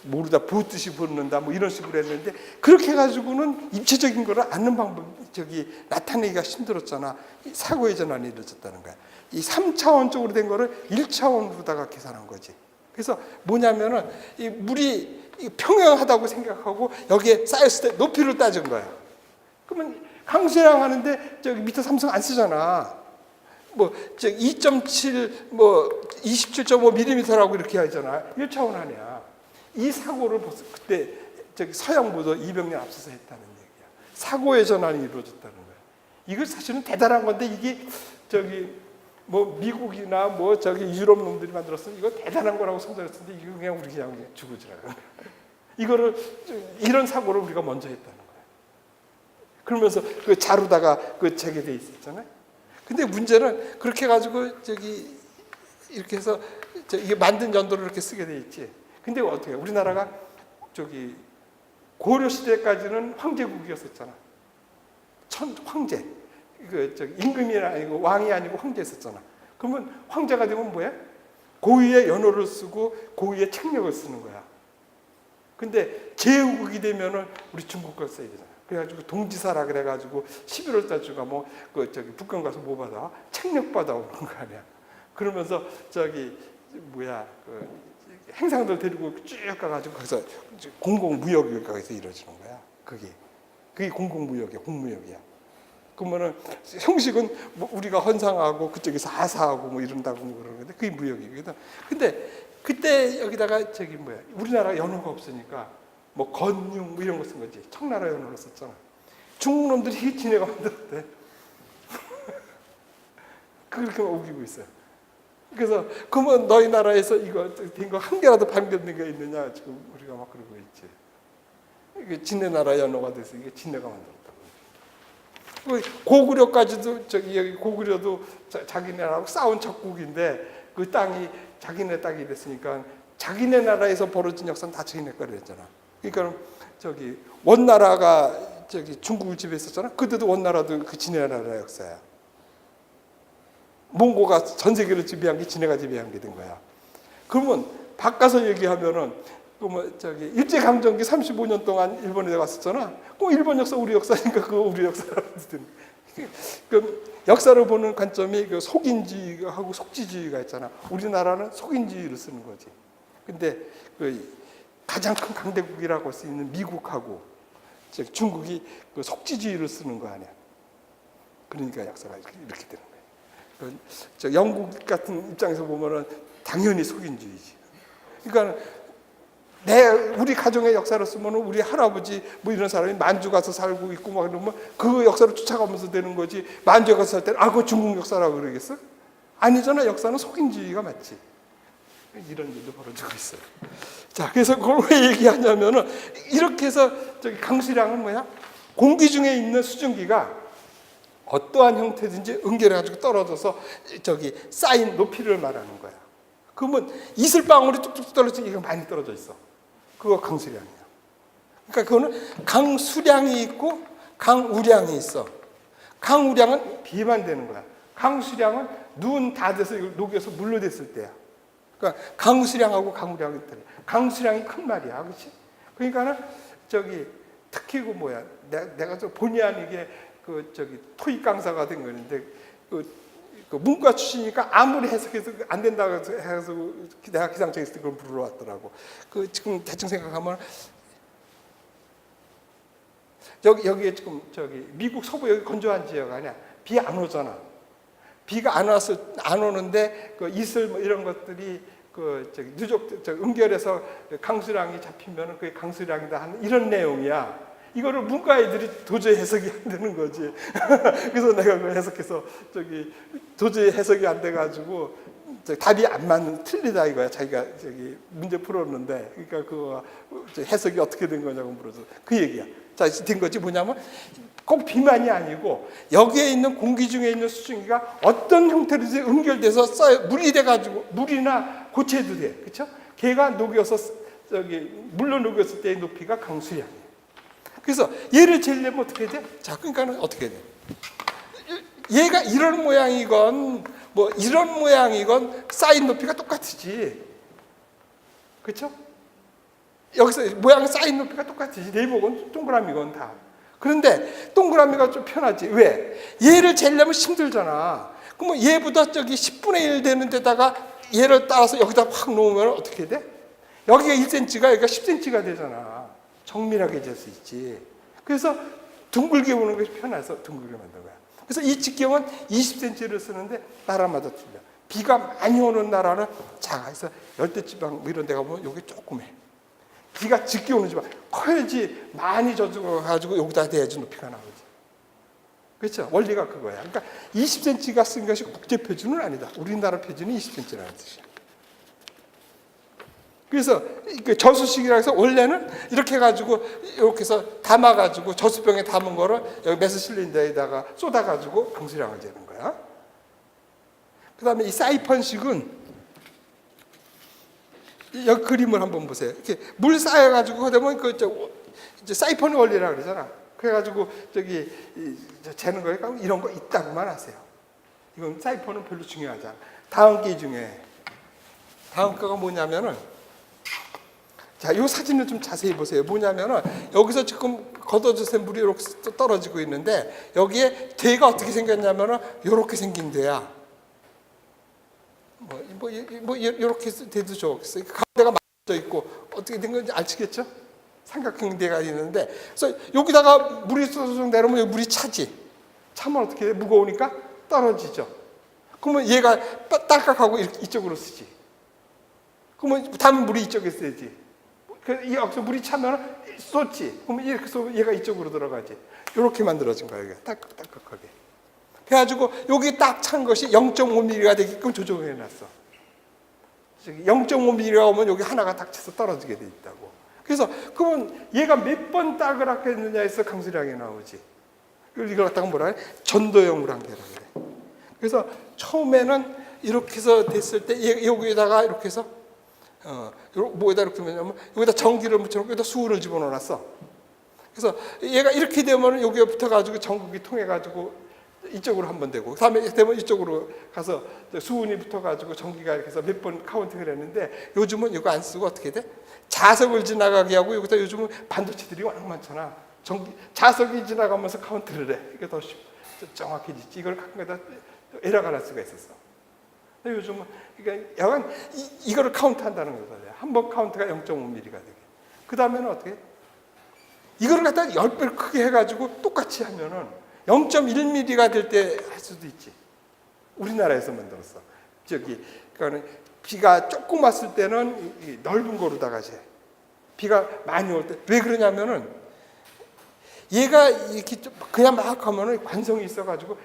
모르다 부었듯이 부었는다, 이런 식으로 했는데, 그렇게 해가지고는 입체적인 거를 아는 방법, 나타내기가 힘들었잖아. 사고의 전환이 이루어졌다는 거야. 이 3차원적으로 된 거를 1차원으로다가 계산한 거지. 그래서 뭐냐면은 이 물이 평행하다고 생각하고 여기에 쌓였을 때 높이를 따진 거야. 그러면 강수량 하는데 미터 삼성 안 쓰잖아. 2.7, 27.5mm라고 이렇게 하잖아. 1차원 안이야. 이 사고를 그때 서양보다 200년 앞서서 했다는 얘기야. 사고의 전환이 이루어졌다는 거야. 이거 사실은 대단한 건데, 이게 미국이나 유럽 놈들이 만들었으면 이거 대단한 거라고 선전했는데, 이거 그냥 우리 그냥 주구지라고. 이거를, 이런 사고를 우리가 먼저 했다는 거야. 그러면서 그 자루다가 재개돼 있었잖아요. 근데 문제는 그렇게 해가지고 이렇게 해서 이게 만든 연도를 이렇게 쓰게 돼 있지. 근데 어떻게 우리나라가 고려 시대까지는 황제국이었었잖아. 황제. 임금이 아니고 왕이 아니고 황제였었잖아. 그러면 황제가 되면 뭐야? 고유의 연호를 쓰고 고유의 책력을 쓰는 거야. 근데 제후국이 되면은 우리 중국 걸 써야 되잖아. 그래가지고 동지사라 그래가지고 11월 달주가 북경 가서 뭐 받아? 책력 받아 오는 거 아니야. 그러면서 행상들 데리고 쭉 가가지고 거기서 공공무역일까에서 이루어지는 거야. 그게 공공무역이야, 공무역이야. 그러면은 형식은 우리가 헌상하고 그쪽에서 하사하고 이런다고 그러는데 그게 무역이거든. 근데 그때 여기다가 우리나라 연호가 없으니까 건융 이런 거 쓴 거지. 청나라 연호를 썼잖아. 중국 놈들이 지네가 만들었대. 그렇게 우기고 있어요. 그래서 그러면 너희 나라에서 이거 된 거 한 개라도 발견된 게 있느냐 지금 우리가 막 그러고 있지. 이게 지네 나라 연호가 돼서 이게 지네가 만들었다고. 고구려까지도 여기 고구려도 자기네하고 싸운 적국인데 그 땅이 자기네 땅이 됐으니까 자기네 나라에서 벌어진 역사는 다 자기네 거를 했잖아. 그러니까 원나라가 중국을 지배했었잖아. 그때도 원나라도 그 지네 나라 역사야. 몽고가 전 세계를 지배한 게 지네가 지배한 게 된 거야. 그러면 바꿔서 얘기하면은 일제 강점기 35년 동안 일본에 갔었잖아. 그 일본 역사 우리 역사니까 그거 우리 역사라고 그 역사를 보는 관점이 속인주의하고 속지주의가 있잖아. 우리나라는 속인주의를 쓰는 거지. 근데 가장 큰 강대국이라고 할 수 있는 미국하고 중국이 속지주의를 쓰는 거 아니야. 그러니까 역사가 이렇게 되는 거예요. 영국 같은 입장에서 보면은 당연히 속인주의지. 그러니까 우리 가정의 역사를 쓰면 우리 할아버지 이런 사람이 만주 가서 살고 있고 막 그러면 그 역사를 쫓아가면서 되는 거지. 만주에 가서 살 때는 그거 중국 역사라고 그러겠어? 아니잖아. 역사는 속인주의가 맞지. 이런 일도 벌어지고 있어요. 자, 그래서 그걸 왜 얘기하냐면은 이렇게 해서 강수량은 뭐야? 공기 중에 있는 수증기가 어떠한 형태든지 응결해가지고 떨어져서 쌓인 높이를 말하는 거야. 그러면 이슬방울이 뚝뚝 떨어지고 이거 많이 떨어져 있어. 그거 강수량이야. 그러니까 그거는 강수량이 있고 강우량이 있어. 강우량은 비만 되는 거야. 강수량은 눈 다 돼서 이걸 녹여서 물로 됐을 때야. 그러니까 강수량하고 강우량이 있다. 강수량이 큰 말이야, 그렇지? 그러니까는 특히 내가 본의 아니게 토익 강사가 된 거는데 문과 출신이니까 아무리 해석해서 안 된다고 해서 내가 기상청에 있을 때 그걸 물어왔더라고. 지금 대충 생각하면 여기에 지금 미국 서부 여기 건조한 지역 아니야? 비 안 오잖아. 비가 안 오는데 이슬 이런 것들이 응결해서 강수량이 잡히면은 그게 강수량이다 하는 이런 내용이야. 이거를 문과 애들이 도저히 해석이 안 되는 거지. 그래서 내가 그걸 해석해서 도저히 해석이 안 돼가지고 답이 안 맞는 틀리다 이거야. 자기가 문제 풀었는데 그러니까 그거 해석이 어떻게 된 거냐고 물어서 그 얘기야. 자, 된 거지 뭐냐면 꼭 비만이 아니고 여기에 있는 공기 중에 있는 수증기가 어떤 형태로든지 응결돼서 물이 돼가지고 물이나 고체도 돼, 그렇죠? 걔가 녹여서 물로 녹였을 때의 높이가 강수량이에요. 그래서 얘를 재려면 어떻게 돼? 자, 그러니까는 어떻게 돼? 얘가 이런 모양이건 뭐 이런 모양이건 쌓인 높이가 똑같지. 그렇죠? 여기서 모양 쌓인 높이가 똑같지. 네모건 동그라미건 다. 그런데 동그라미가 좀 편하지. 왜? 얘를 재려면 힘들잖아. 그럼 얘보다 저기 10분의 1 되는 데다가 얘를 따라서 여기다 확 놓으면 어떻게 돼? 여기가 1cm가 여기가 10cm가 되잖아. 정밀하게 잴 수 있지. 그래서 둥글게 보는 것이 편해서 둥글게 만든 거야. 그래서 이 직경은 20cm를 쓰는데 나라마다 틀려. 비가 많이 오는 나라는 작아. 그래서 열대지방 뭐 이런 데 가보면 여기 조그매. 비가 짙게 오는 지방 커야지 많이 젖어가지고 여기다 대야지 높이가 나오지. 그렇죠? 원리가 그거야. 그러니까 20cm가 쓴 것이 국제 표준은 아니다. 우리나라 표준이 20cm라는 뜻이야. 그래서 저수식이라 해서 원래는 이렇게 해가지고 이렇게 해서 담아가지고 저수병에 담은 거를 여기 메스 실린더에다가 쏟아가지고 강수량을 재는 거야. 그 다음에 이 사이펀식은 여기 그림을 한번 보세요. 이렇게 물 쌓여가지고 하면 이제 사이펀 원리라 그러잖아. 그래가지고 저기 재는 거에 이런 거 있다고만 하세요. 이건 사이펀은 별로 중요하지 않아. 다음 게 중요해. 다음 거가 뭐냐면은 자, 이 사진을 좀 자세히 보세요. 뭐냐면은 여기서 지금 걷어주신 물이 이렇게 떨어지고 있는데 여기에 대가 어떻게 생겼냐면은 이렇게 생긴 대야. 이렇게 돼도 좋겠어요. 가운데가 맞춰 있고 어떻게 된 건지 아시겠죠? 삼각형 대가 있는데 그래서 여기다가 물이 쏟아져 내려오면 여기 물이 차지. 차면 어떻게 돼? 무거우니까 떨어지죠. 그러면 얘가 딸깍하고 이쪽으로 쓰지. 그러면 다음에 물이 이쪽에 쓰지. 여기서 물이 차면 쏟지. 그러면 이렇게 쏘면 얘가 이쪽으로 들어가지. 이렇게 만들어진 거예요. 이게 딱딱하게. 그래가지고 여기 딱 찬 것이 0.5mm가 되게끔 조정해 놨어. 0.5mm가 오면 여기 하나가 딱 쳐서 떨어지게 돼 있다고. 그래서 그러면 얘가 몇 번 딱을 했느냐에서 강수량이 나오지. 이걸 갖다가 뭐라 해? 전도형 물안개라고 그래. 그래서 처음에는 이렇게 해서 됐을 때 여기에다가 이렇게 해서 뭐에다 이렇게 하면 여기다 전기를 묻혀놓고 여기다 수은을 집어넣어놨어. 그래서 얘가 이렇게 되면 여기에 붙어가지고 전극이 통해가지고 이쪽으로 한 번 되고 다음에 되면 이쪽으로 가서 수은이 붙어가지고 전기가 이렇게 해서 몇 번 카운팅을 했는데 요즘은 이거 안 쓰고 어떻게 돼? 자석을 지나가게 하고 여기다 요즘은 반도체들이 워낙 많잖아. 자석이 지나가면서 카운트를 해. 이게 더 정확해지지. 이걸 가끔가다 에러가 날 수가 있었어. 근데 요즘은 그러니까 약간 이거를 카운트한다는 거잖아요. 한 번 카운트가 0.5mm가 되게. 그 다음에는 어떻게? 이거를 갖다 10배를 크게 해가지고 똑같이 하면은 0.1mm가 될 때 할 수도 있지. 우리나라에서 만들었어. 그러니까 비가 조금 왔을 때는 넓은 거로다가 재. 비가 많이 올 때. 왜 그러냐면은 얘가 이렇게 그냥 막 하면은 관성이 있어가지고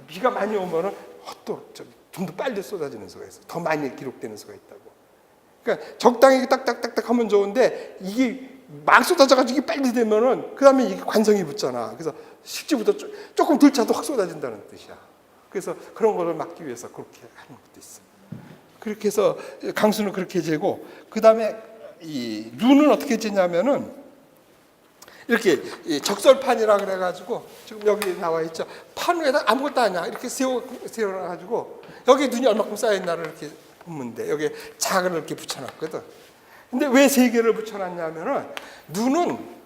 비가 많이 오면은 또 좀 더 빨리 쏟아지는 수가 있어. 더 많이 기록되는 수가 있다고. 그러니까 적당히 딱딱딱딱 하면 좋은데 이게 막 쏟아져가지고 빨리 되면은 그 다음에 이게 관성이 붙잖아. 그래서 실제보다 조금 덜 차도 확 쏟아진다는 뜻이야. 그래서 그런 거를 막기 위해서 그렇게 하는 것도 있어. 그렇게 해서 강수는 그렇게 재고 그 다음에 이 눈은 어떻게 재냐면은 이렇게 적설판이라 그래가지고 지금 여기 나와 있죠. 판 위에다 아무것도 아니야. 이렇게 세워가지고 여기 눈이 얼마큼 쌓여있나를 이렇게 보면 돼. 여기 작은 이렇게 붙여놨거든. 근데 왜 세 개를 붙여놨냐면은 눈은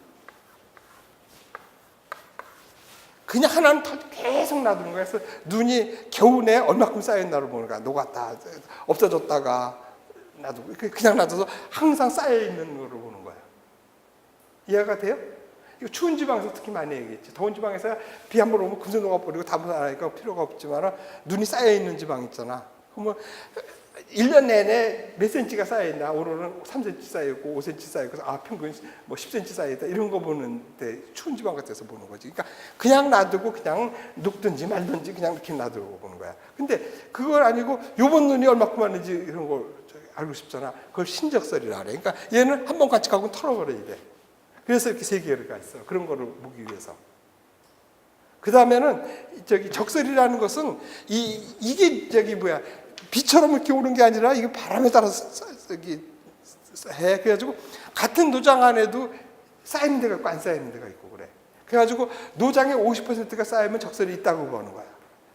그냥 하나는 계속 놔두는 거야. 그래서 눈이 겨우내 얼마큼 쌓여있나를 보는 거야. 녹았다, 없어졌다가 놔두고 그냥 놔둬서 항상 쌓여있는 거를 보는 거야. 이해가 돼요? 이거 추운 지방에서 특히 많이 얘기했지. 더운 지방에서 비 한 번 오면 금세 녹아버리고 담을 안 하니까 필요가 없지만 눈이 쌓여있는 지방 있잖아. 그러면 1년 내내 몇 cm가 쌓여있나? 오늘은 3cm 쌓여있고 5cm 쌓여있고 평균 뭐 10cm 쌓여있다 이런 거 보는데 추운 지방 같아서 보는 거지. 그러니까 그냥 놔두고 그냥 녹든지 말든지 그냥 이렇게 놔두고 보는 거야. 근데 그걸 아니고 요번 눈이 얼마큼 왔는지 이런 걸 알고 싶잖아. 그걸 신적설이라 그래. 그러니까 얘는 한 번 같이 가고 털어버려야 돼. 그래서 이렇게 세 개가 있어. 그런 거를 보기 위해서. 그 다음에는 적설이라는 것은 이게 비처럼 이렇게 오는 게 아니라 이게 바람에 따라서 해. 그래가지고 같은 노장 안에도 쌓이는 데가 있고 안 쌓이는 데가 있고 그래. 그래가지고 노장의 50%가 쌓이면 적설이 있다고 보는 거야.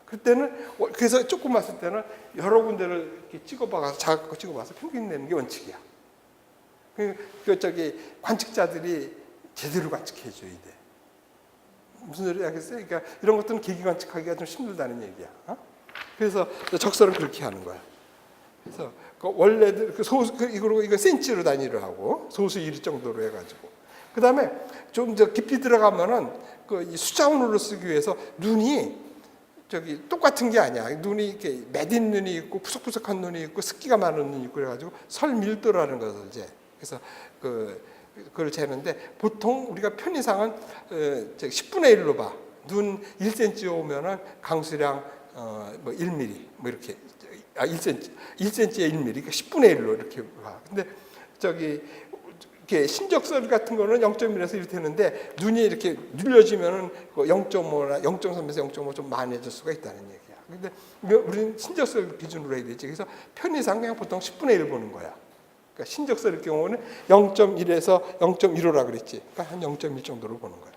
그때는 그래서 조금 왔을 때는 여러 군데를 이렇게 찍어봐서 자각 찍어봐서 평균 내는 게 원칙이야. 저기 관측자들이 제대로 관측해줘야 돼. 무슨 소리 하겠어요? 그러니까 이런 것들은 계기 관측하기가 좀 힘들다는 얘기야. 그래서 적설은 그렇게 하는 거야. 그래서 원래들 이거 센치로 단위로 하고 소수 1 정도로 해가지고 그 다음에 좀 더 깊이 들어가면은 이 숫자운으로 쓰기 위해서 눈이 저기 똑같은 게 아니야. 눈이 이렇게 매딘 눈이 있고 푸석푸석한 눈이 있고 습기가 많은 눈이 있고 그래가지고 설밀도라는 것을 이제 그래서 그걸 재는데 보통 우리가 편의상은 10분의 1로 봐. 눈 1cm 오면은 강수량 뭐 1mm 뭐 이렇게 1cm에 1mm 그러니까 10분의 1로 이렇게 봐. 근데 저기 이렇게 신적설 같은 거는 0.1에서 이렇게 되는데 눈이 이렇게 눌려지면은 0.5나 0.3에서 0.5 좀 많아질 수가 있다는 얘기야. 근데 우리는 신적설 기준으로 해야 되지. 그래서 편의상 그냥 보통 10분의 1 보는 거야. 그러니까 신적설의 경우는 0.1에서 0.15라 그랬지. 그러니까 한 0.1 정도로 보는 거야.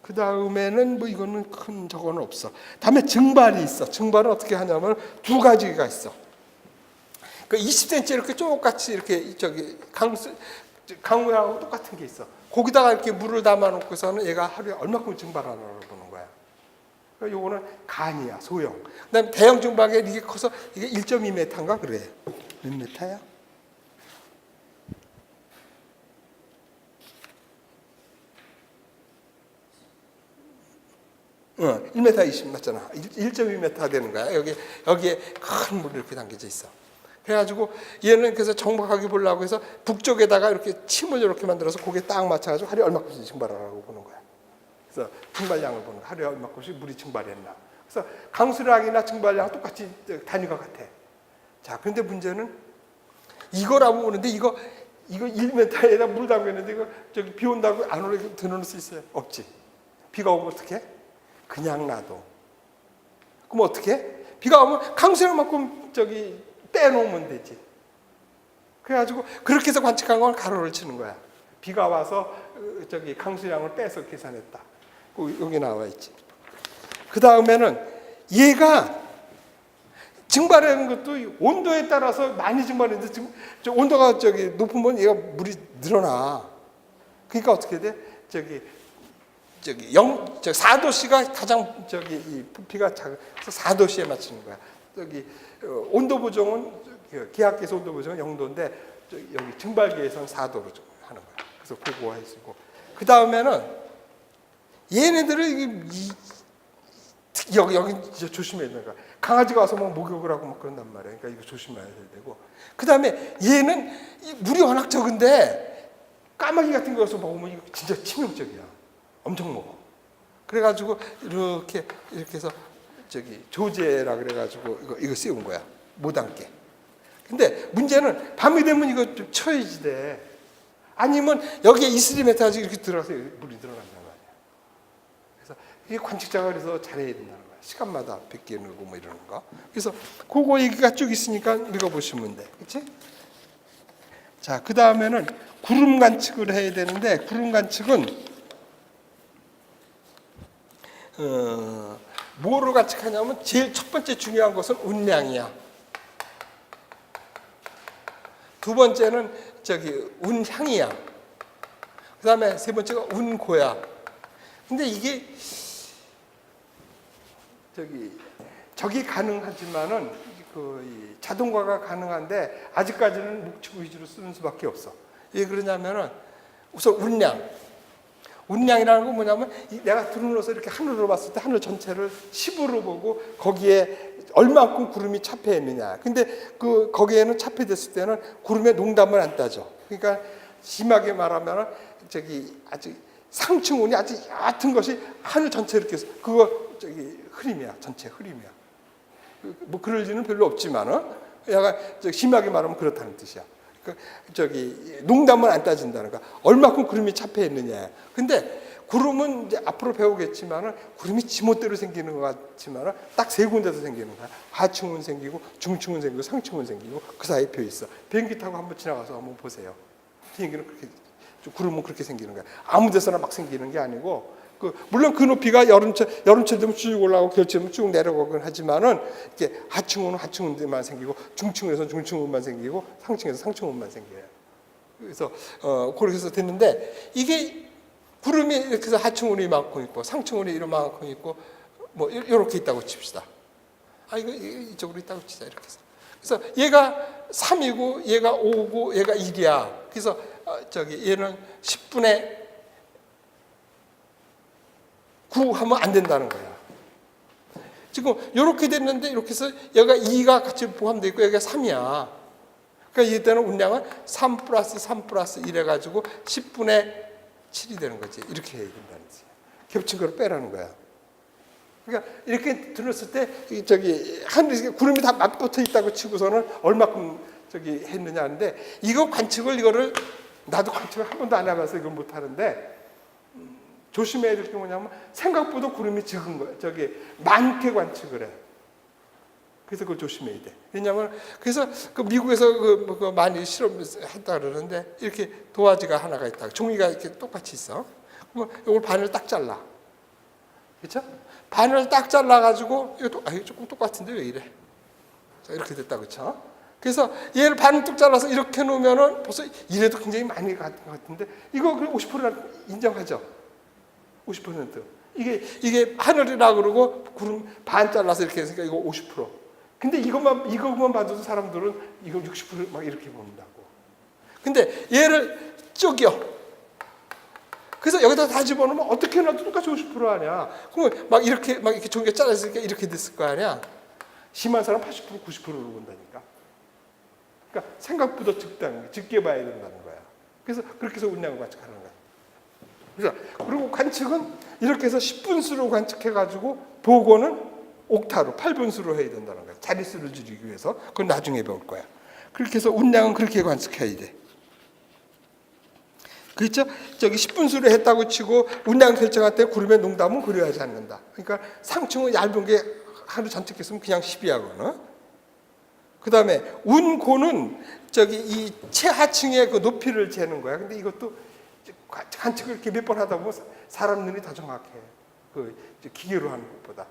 그 다음에는 뭐 이거는 큰 저거는 없어. 다음에 증발이 있어. 증발은 어떻게 하냐면 두 가지가 있어. 그 20cm 이렇게 똑같이 이렇게 저기 강우하고 똑같은 게 있어. 거기다가 이렇게 물을 담아놓고서는 얘가 하루에 얼마큼 증발하나를 보는 거야. 그러니까 요거는 간이야, 소형. 그다음에 대형 증발계 이게 커서 이게 1.2m인가 그래. 몇 메타야? 어, 1m 20 맞잖아. 1.2m 되는 거야. 여기에 큰 물이 이렇게 담겨져 있어. 그래가지고 얘는 그래서 정확하게 보려고 해서 북쪽에다가 이렇게 침을 이렇게 만들어서 거기에 딱 맞춰가지고 하루에 얼마큼씩 증발하라고 보는 거야. 그래서 증발량을 보는 거야. 하루에 얼마큼씩 물이 증발했나. 그래서 강수량이나 증발량 똑같이 단위가 같아. 자, 그런데 문제는 이거라고 보는데 이거 1m에다 물 담겼는데 이거 저기 비 온다고 안 오게 드러낼 수 있어요? 없지. 비가 오면 어떻게? 그냥 놔둬. 그럼 어떻게? 비가 오면 강수량만큼 저기 빼놓으면 되지. 그래가지고 그렇게 해서 관측한 건 가로를 치는 거야. 비가 와서 저기 강수량을 빼서 계산했다. 여기 나와 있지. 그 다음에는 얘가 증발하는 것도 온도에 따라서 많이 증발했는데 지금 온도가 저기 높으면 얘가 물이 늘어나. 그러니까 어떻게 돼? 저기 4도씨가 가장 저기 이 부피가 작아서 4도씨에 맞추는 거야. 저기 온도 보정은 기하계에서 온도 보정은 0도인데 여기 증발계에서는 4도로 하는 거야. 그래서 그거 해주고 그 다음에는 얘네들은 여기 진짜 조심해야 되는 거야. 강아지가 와서 막 목욕을 하고 막 그런단 말이야. 그러니까 이거 조심해야 되고 그 다음에 얘는 물이 워낙 적은데 까마귀 같은 거여서 먹으면 이거 진짜 치명적이야. 엄청 먹어. 그래가지고 이렇게 해서 저기 조제라 그래가지고 이거 씌운 거야. 못 앉게. 근데 문제는 밤이 되면 이거 좀 쳐야지 돼. 아니면 여기에 이슬이 맺혀서 이렇게 들어가서 물이 들어간단 말이야. 그래서 이게 관측자가 그래서 잘해야 된다는 거야. 시간마다 100개 넣고 뭐 이러는 거. 그래서 그거 얘기가 쭉 있으니까 읽어보시면 돼. 그렇지? 자, 그 다음에는 구름 관측을 해야 되는데 구름 관측은 뭐로 관측하냐면 제일 첫 번째 중요한 것은 운량이야. 두 번째는 저기 운향이야. 그 다음에 세 번째가 운고야. 근데 이게 저기 가능하지만은 그 자동화가 가능한데 아직까지는 묵치고 위주로 쓰는 수밖에 없어. 왜 그러냐면은 우선 운량이라는 건 뭐냐면 내가 드론으로서 이렇게 하늘로 봤을 때 하늘 전체를 10으로 보고 거기에 얼마큼 구름이 차폐했느냐. 근데 거기에는 차폐됐을 때는 구름의 농담을 안 따져. 그러니까 심하게 말하면 저기 아주 상층운이 아주 얕은 것이 하늘 전체 이렇게 그거 저기 흐림이야. 전체 흐림이야. 뭐 그럴 리는 별로 없지만은 약간 심하게 말하면 그렇다는 뜻이야. 저기 농담을 안 따진다는 거야. 얼마큼 구름이 차폐했느냐. 근데 구름은 이제 앞으로 배우겠지만은 구름이 지멋대로 생기는 것 같지만은 딱 세 군데서 생기는 거야. 하층운 생기고 중층운 생기고 상층운 생기고 그 사이에 펴 있어. 비행기 타고 한번 지나가서 한번 보세요. 비행기는 그렇게 구름은 그렇게 생기는 거야. 아무 데서나 막 생기는 게 아니고 물론 그 높이가 여름철 되면 쭉 올라가고 겨울철 되면 쭉 내려가긴 하지만은 이게 하층우는 하층우만 생기고 중층에서 중층우만 생기고 상층에서 상층우만 생겨요. 그래서 그렇게 해서 됐는데 이게 구름이 이렇게 해서 하층우는 이만큼 있고 상층우는 이만큼 있고 뭐 이렇게 있다고 칩시다. 이거 이쪽으로 있다고 치자 이렇게 해서. 그래서 얘가 3이고 얘가 5고 얘가 1이야. 그래서 얘는 10분의 9 하면 안 된다는 거야. 지금 이렇게 됐는데 이렇게 해서 얘가 2가 같이 포함되어 있고 여기가 3이야. 그러니까 이때는 운량은 3 플러스 3 플러스 1 해가지고 10분의 7이 되는 거지. 이렇게 해야 된다는 거지. 겹친 걸 빼라는 거야. 그러니까 이렇게 들었을 때 하늘에 구름이 다 맞붙어 있다고 치고서는 얼마큼 했느냐 하는데 이거를 나도 관측을 한 번도 안 해봐서 이걸 못 하는데 조심해야 될 게 뭐냐면 생각보다 구름이 적은 거야. 많게 관측을 해. 그래서 그걸 조심해야 돼. 왜냐하면 그래서 미국에서 많이 실험했다 그러는데 이렇게 도화지가 하나가 있다. 종이가 이렇게 똑같이 있어. 그러면 이걸 반을 딱 잘라. 그렇죠? 반을 딱 잘라가지고 이거 조금 똑같은데 왜 이래? 자, 이렇게 됐다, 그렇죠? 그래서 얘를 반을 뚝 잘라서 이렇게 놓으면은 벌써 이래도 굉장히 많이 같은 것 같은데 이거 50% 인정하죠? 50%. 이게 하늘이라 그러고 구름 반 잘라서 이렇게 했으니까 이거 50%. 근데 이것만 봐도 사람들은 이거 60% 이렇게 본다고. 근데 얘를 쪼겨. 그래서 여기다 다 집어넣으면 어떻게 해놔도 똑같이 50% 아니야. 그러면 이렇게 종이가 잘라있으니까 이렇게 됐을 거 아니야. 심한 사람 80% 90%로 본다니까. 그러니까 생각보다 적게 봐야 된다는 거야. 그래서 그렇게 해서 운량을 관측하는 거야. 그래서 그리고 관측은 이렇게 해서 10분수로 관측해가지고 보고는 옥타로 8분수로 해야 된다는 거야. 자릿수를 줄이기 위해서. 그건 나중에 배울 거야. 그렇게 해서 운량은 그렇게 관측해야 돼. 그렇죠? 10분수로 했다고 치고 운량 결정할 때 구름의 농담은 고려하지 않는다. 그러니까 상층은 얇은 게 하루 전체 깼으면 그냥 10이야. 그 다음에 운고는 이 최하층의 그 높이를 재는 거야. 근데 이것도 관측을 이렇게 몇 번 하다 보면 사람 눈이 더 정확해. 기계로 하는 것보다.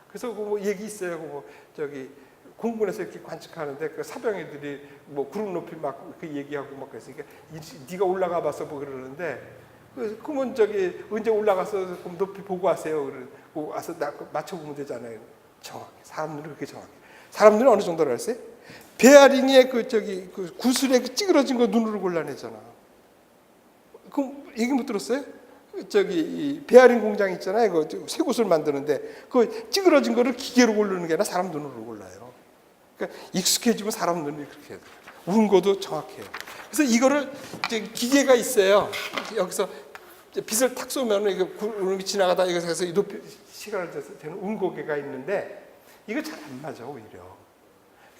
그래서 얘기 있어요. 공군에서 이렇게 관측하는데 사병애들이 구름 높이 그 얘기하고 그랬으니까 네가 올라가 봐서 그러는데 그러면 언제 올라가서 높이 보고 하세요. 그러고 와서 맞춰보면 되잖아요. 정확해. 사람 눈이 그렇게 정확해. 사람 눈이 어느 정도로 알았어요? 베어링의 그 구슬에 찌그러진 거 눈으로 골라내잖아. 그럼 얘기 못 들었어요? 이 베어링 공장 있잖아요. 그 쇠구슬 만드는데 그 찌그러진 거를 기계로 고르는 게 아니라 사람 눈으로 골라요. 그러니까 익숙해지면 사람 눈이 그렇게 해요. 운고도 정확해요. 그래서 이거를 기계가 있어요. 여기서 빛을 탁 쏘면 이거 구름이 지나가다 이것에서 이 높이 시간을 재서 되는 운고계가 있는데 이거 잘 안 맞아 오히려.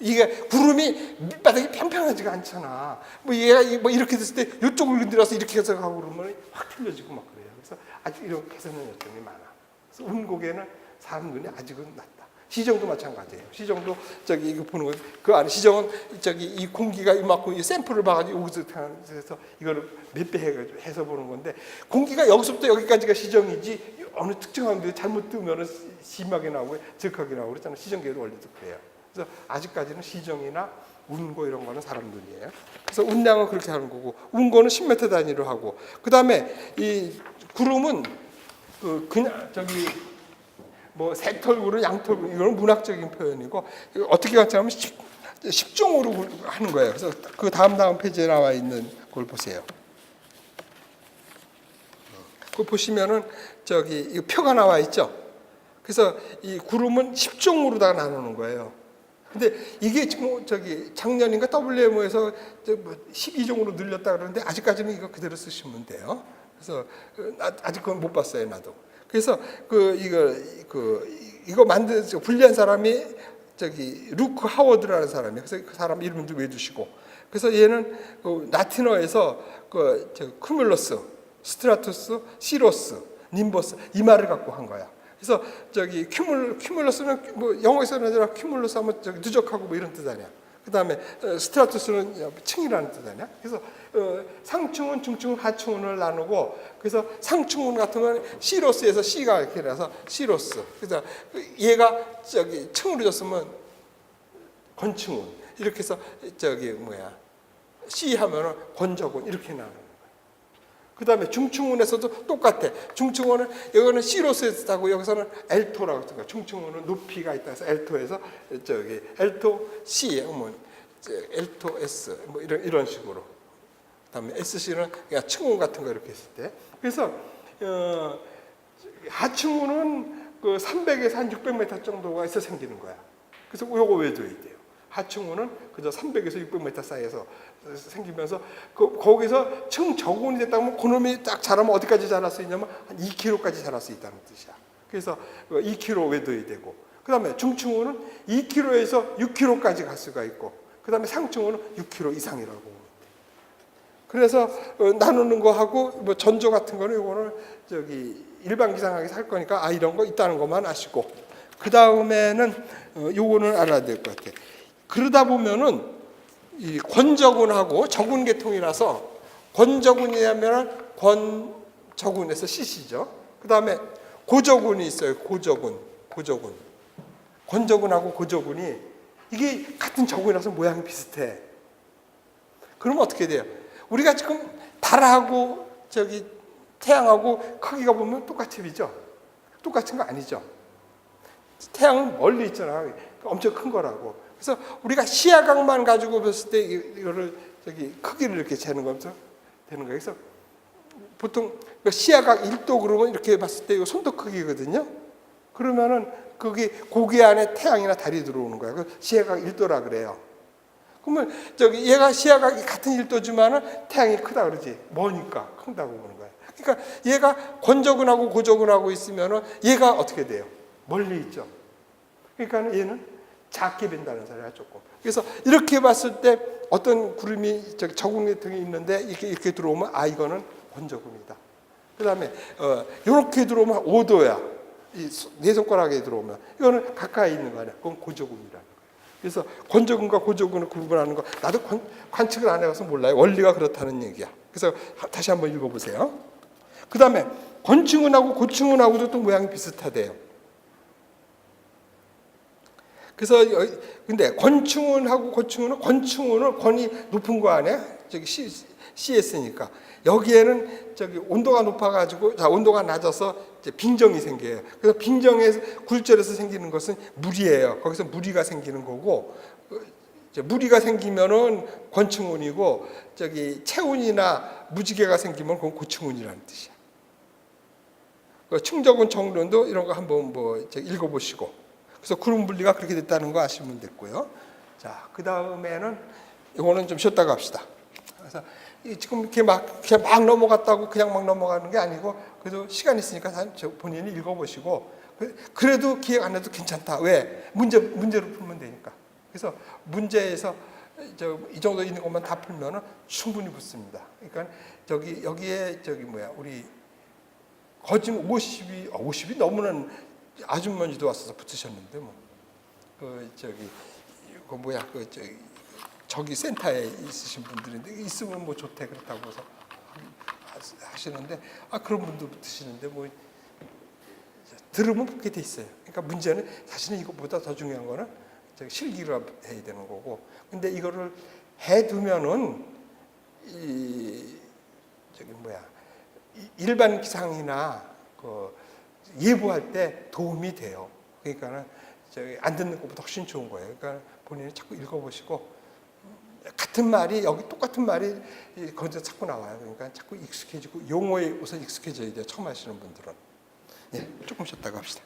이게 구름이 밑바닥이 평평하지가 않잖아. 얘가 이렇게 됐을 때 이쪽으로 흔들어서 이렇게 해서 가고 그러면 확 틀려지고 막 그래요. 그래서 아직 이런 개선의 요점이 많아. 그래서 운고계는 사람 눈이 아직은 낫다. 시정도 마찬가지예요. 시정도 이거 보는 거예요. 그 안에 시정은 이 공기가 이만큼 이 샘플을 봐가지고 여기서 해서 이거를 몇 배 해서 보는 건데 공기가 여기서부터 여기까지가 시정이지 어느 특정한 데 잘못 뜨면 심하게 나오고 적하게 나오고 그랬잖아요. 시정계도 원래도 그래요. 그래서 아직까지는 시정이나 운고 이런 거는 사람 눈이에요. 그래서 운량은 그렇게 하는 거고 운고는 10m 단위로 하고 그 다음에 이 구름은 그냥 색털구름, 양털구름 이거는 문학적인 표현이고 어떻게 관측하면 10종으로 하는 거예요. 그래서 그 다음 페이지에 나와 있는 걸 보세요. 그거 보시면은 이 표가 나와 있죠. 그래서 이 구름은 10종으로 다 나누는 거예요. 근데 이게 지금 작년인가 WMO에서 12종으로 늘렸다 그러는데 아직까지는 이거 그대로 쓰시면 돼요. 그래서 아직 그건 못 봤어요, 나도. 그래서 이거 분리한 사람이 루크 하워드라는 사람이에요. 그래서 그 사람 이름도 외두시고. 그래서 얘는 라틴어에서 쿠뮬러스, 스트라투스, 시로스, 님버스 이 말을 갖고 한 거야. 그래서 큐뮬러스는 영어에서는 아니라 큐뮬러스 하면 누적하고 이런 뜻 아니야. 그다음에 스트라투스는 층이라는 뜻 아니야? 그래서 상층운, 중층운, 하층운을 나누고 그래서 상층운 같은 건 시로스에서 C가 이렇게 나서 시로스. 그래서 얘가 저기 층으로 줬으면 건층운 이렇게 해서 저기 C 하면은 건적운 이렇게 나누는 거예요. 그다음에 중층운에서도 똑같아. 중층운은 여기는 C로스에서 하고 여기서는 엘토라고 했던 거야. 중층운은 높이가 있다 해서 엘토에서 저기 엘토 C 뭐 엘토 S 뭐 이런 식으로. 그다음에 SC는 그냥 층운 같은 거 이렇게 했을 때. 그래서 하층운은 그 300에서 한 600m 정도가 있어 생기는 거야. 그래서 요거 외워둬야 돼요. 하층운은 그저 300에서 600m 사이에서 생기면서 거기서 층 적운이 됐다면 그놈이 딱 자라면 어디까지 자랄 수 있냐면 한 2km까지 자랄 수 있다는 뜻이야. 그래서 2km 외워야 되고 그 다음에 중층운은 2km에서 6km까지 갈 수가 있고 그 다음에 상층운은 6km 이상이라고 보면 돼. 그래서 나누는 거하고 뭐 전조 같은 거는 이거는 저기 일반 기상학에서 할 거니까 이런 거 있다는 것만 아시고 그 다음에는 요거는 알아야 될 것 같아. 그러다 보면은 이 권적운하고 적운 계통이라서 권적운이냐면 권적운에서 CC죠. 그 다음에 고적운이 있어요. 고적운. 권적운하고 고적운이 이게 같은 적운이라서 모양이 비슷해. 그러면 어떻게 돼요? 우리가 지금 달하고 저기 태양하고 크기가 보면 똑같이 비죠? 똑같은 거 아니죠? 태양은 멀리 있잖아. 엄청 큰 거라고. 그래서 우리가 시야각만 가지고 봤을 때 이거를 저기 크기를 이렇게 재는 거면서 되는 거예요. 그래서 보통 시야각 1도 그러면 이렇게 봤을 때 이거 손톱 크기거든요. 그러면은 고기 안에 태양이나 달이 들어오는 거야. 그 시야각 1도라 그래요. 그러면 저기 얘가 시야각이 같은 1도지만은 태양이 크다 그러지. 머니까 큰다고 보는 거야. 그러니까 얘가 권적운하고 고적운하고 있으면은 얘가 어떻게 돼요? 멀리 있죠. 그러니까 얘는 작게 빈다는 소리야 조금. 그래서 이렇게 봤을 때 어떤 구름이 적운 계통이 있는데 이렇게 들어오면 이거는 권적운이다. 그다음에 이렇게 들어오면 5도야. 네 손가락에 들어오면 이거는 가까이 있는 거 아니야. 그건 고적운이라는 거야. 그래서 권적운과 고적운을 구분하는 거 나도 관측을 안 해봐서 몰라요. 원리가 그렇다는 얘기야. 그래서 다시 한번 읽어보세요. 그다음에 권층운하고 고층운하고도 또 모양이 비슷하대요. 그래서 근데 권층운하고 고층운은 권층운은 권이 높은 거 아니야? 저기 CS니까 여기에는 저기 온도가 높아가지고 온도가 낮아서 이제 빙정이 생겨요. 그래서 빙정에서 굴절에서 생기는 것은 물이에요. 거기서 무리가 생기는 거고 무리가 생기면은 권층운이고 저기 체운이나 무지개가 생기면 그건 고층운이라는 뜻이야. 충적운, 정론도 이런 거 한번 읽어보시고. 그래서 구름 분리가 그렇게 됐다는 거 아시면 됐고요. 자, 그 다음에는 이거는 좀 쉬었다가 합시다. 그래서 지금 이렇게 그냥 막 넘어갔다고 그냥 막 넘어가는 게 아니고 그래도 시간 있으니까 본인이 읽어보시고 그래도 기억 안 해도 괜찮다. 왜? 문제로 풀면 되니까. 그래서 문제에서 이 정도 있는 것만 다 풀면은 충분히 붙습니다. 그러니까 여기에 우리 거진 50이 넘는 아주머니도 왔어서 붙으셨는데 저기 센터에 있으신 분들인데 있으면 좋대 그렇다고 해서 하시는데 그런 분도 붙으시는데 들으면 붙게 돼 있어요. 그러니까 문제는 사실은 이것보다 더 중요한 거는 실기를 해야 되는 거고 근데 이거를 해두면은 일반 기상이나 예보할 때 도움이 돼요. 그러니까는 안 듣는 것보다 훨씬 좋은 거예요. 그러니까 본인이 자꾸 읽어보시고 같은 말이 여기 똑같은 말이 거기서 자꾸 나와요. 그러니까 자꾸 익숙해지고 용어에 우선 익숙해져야 돼요. 처음 하시는 분들은. 조금 쉬었다가 합시다.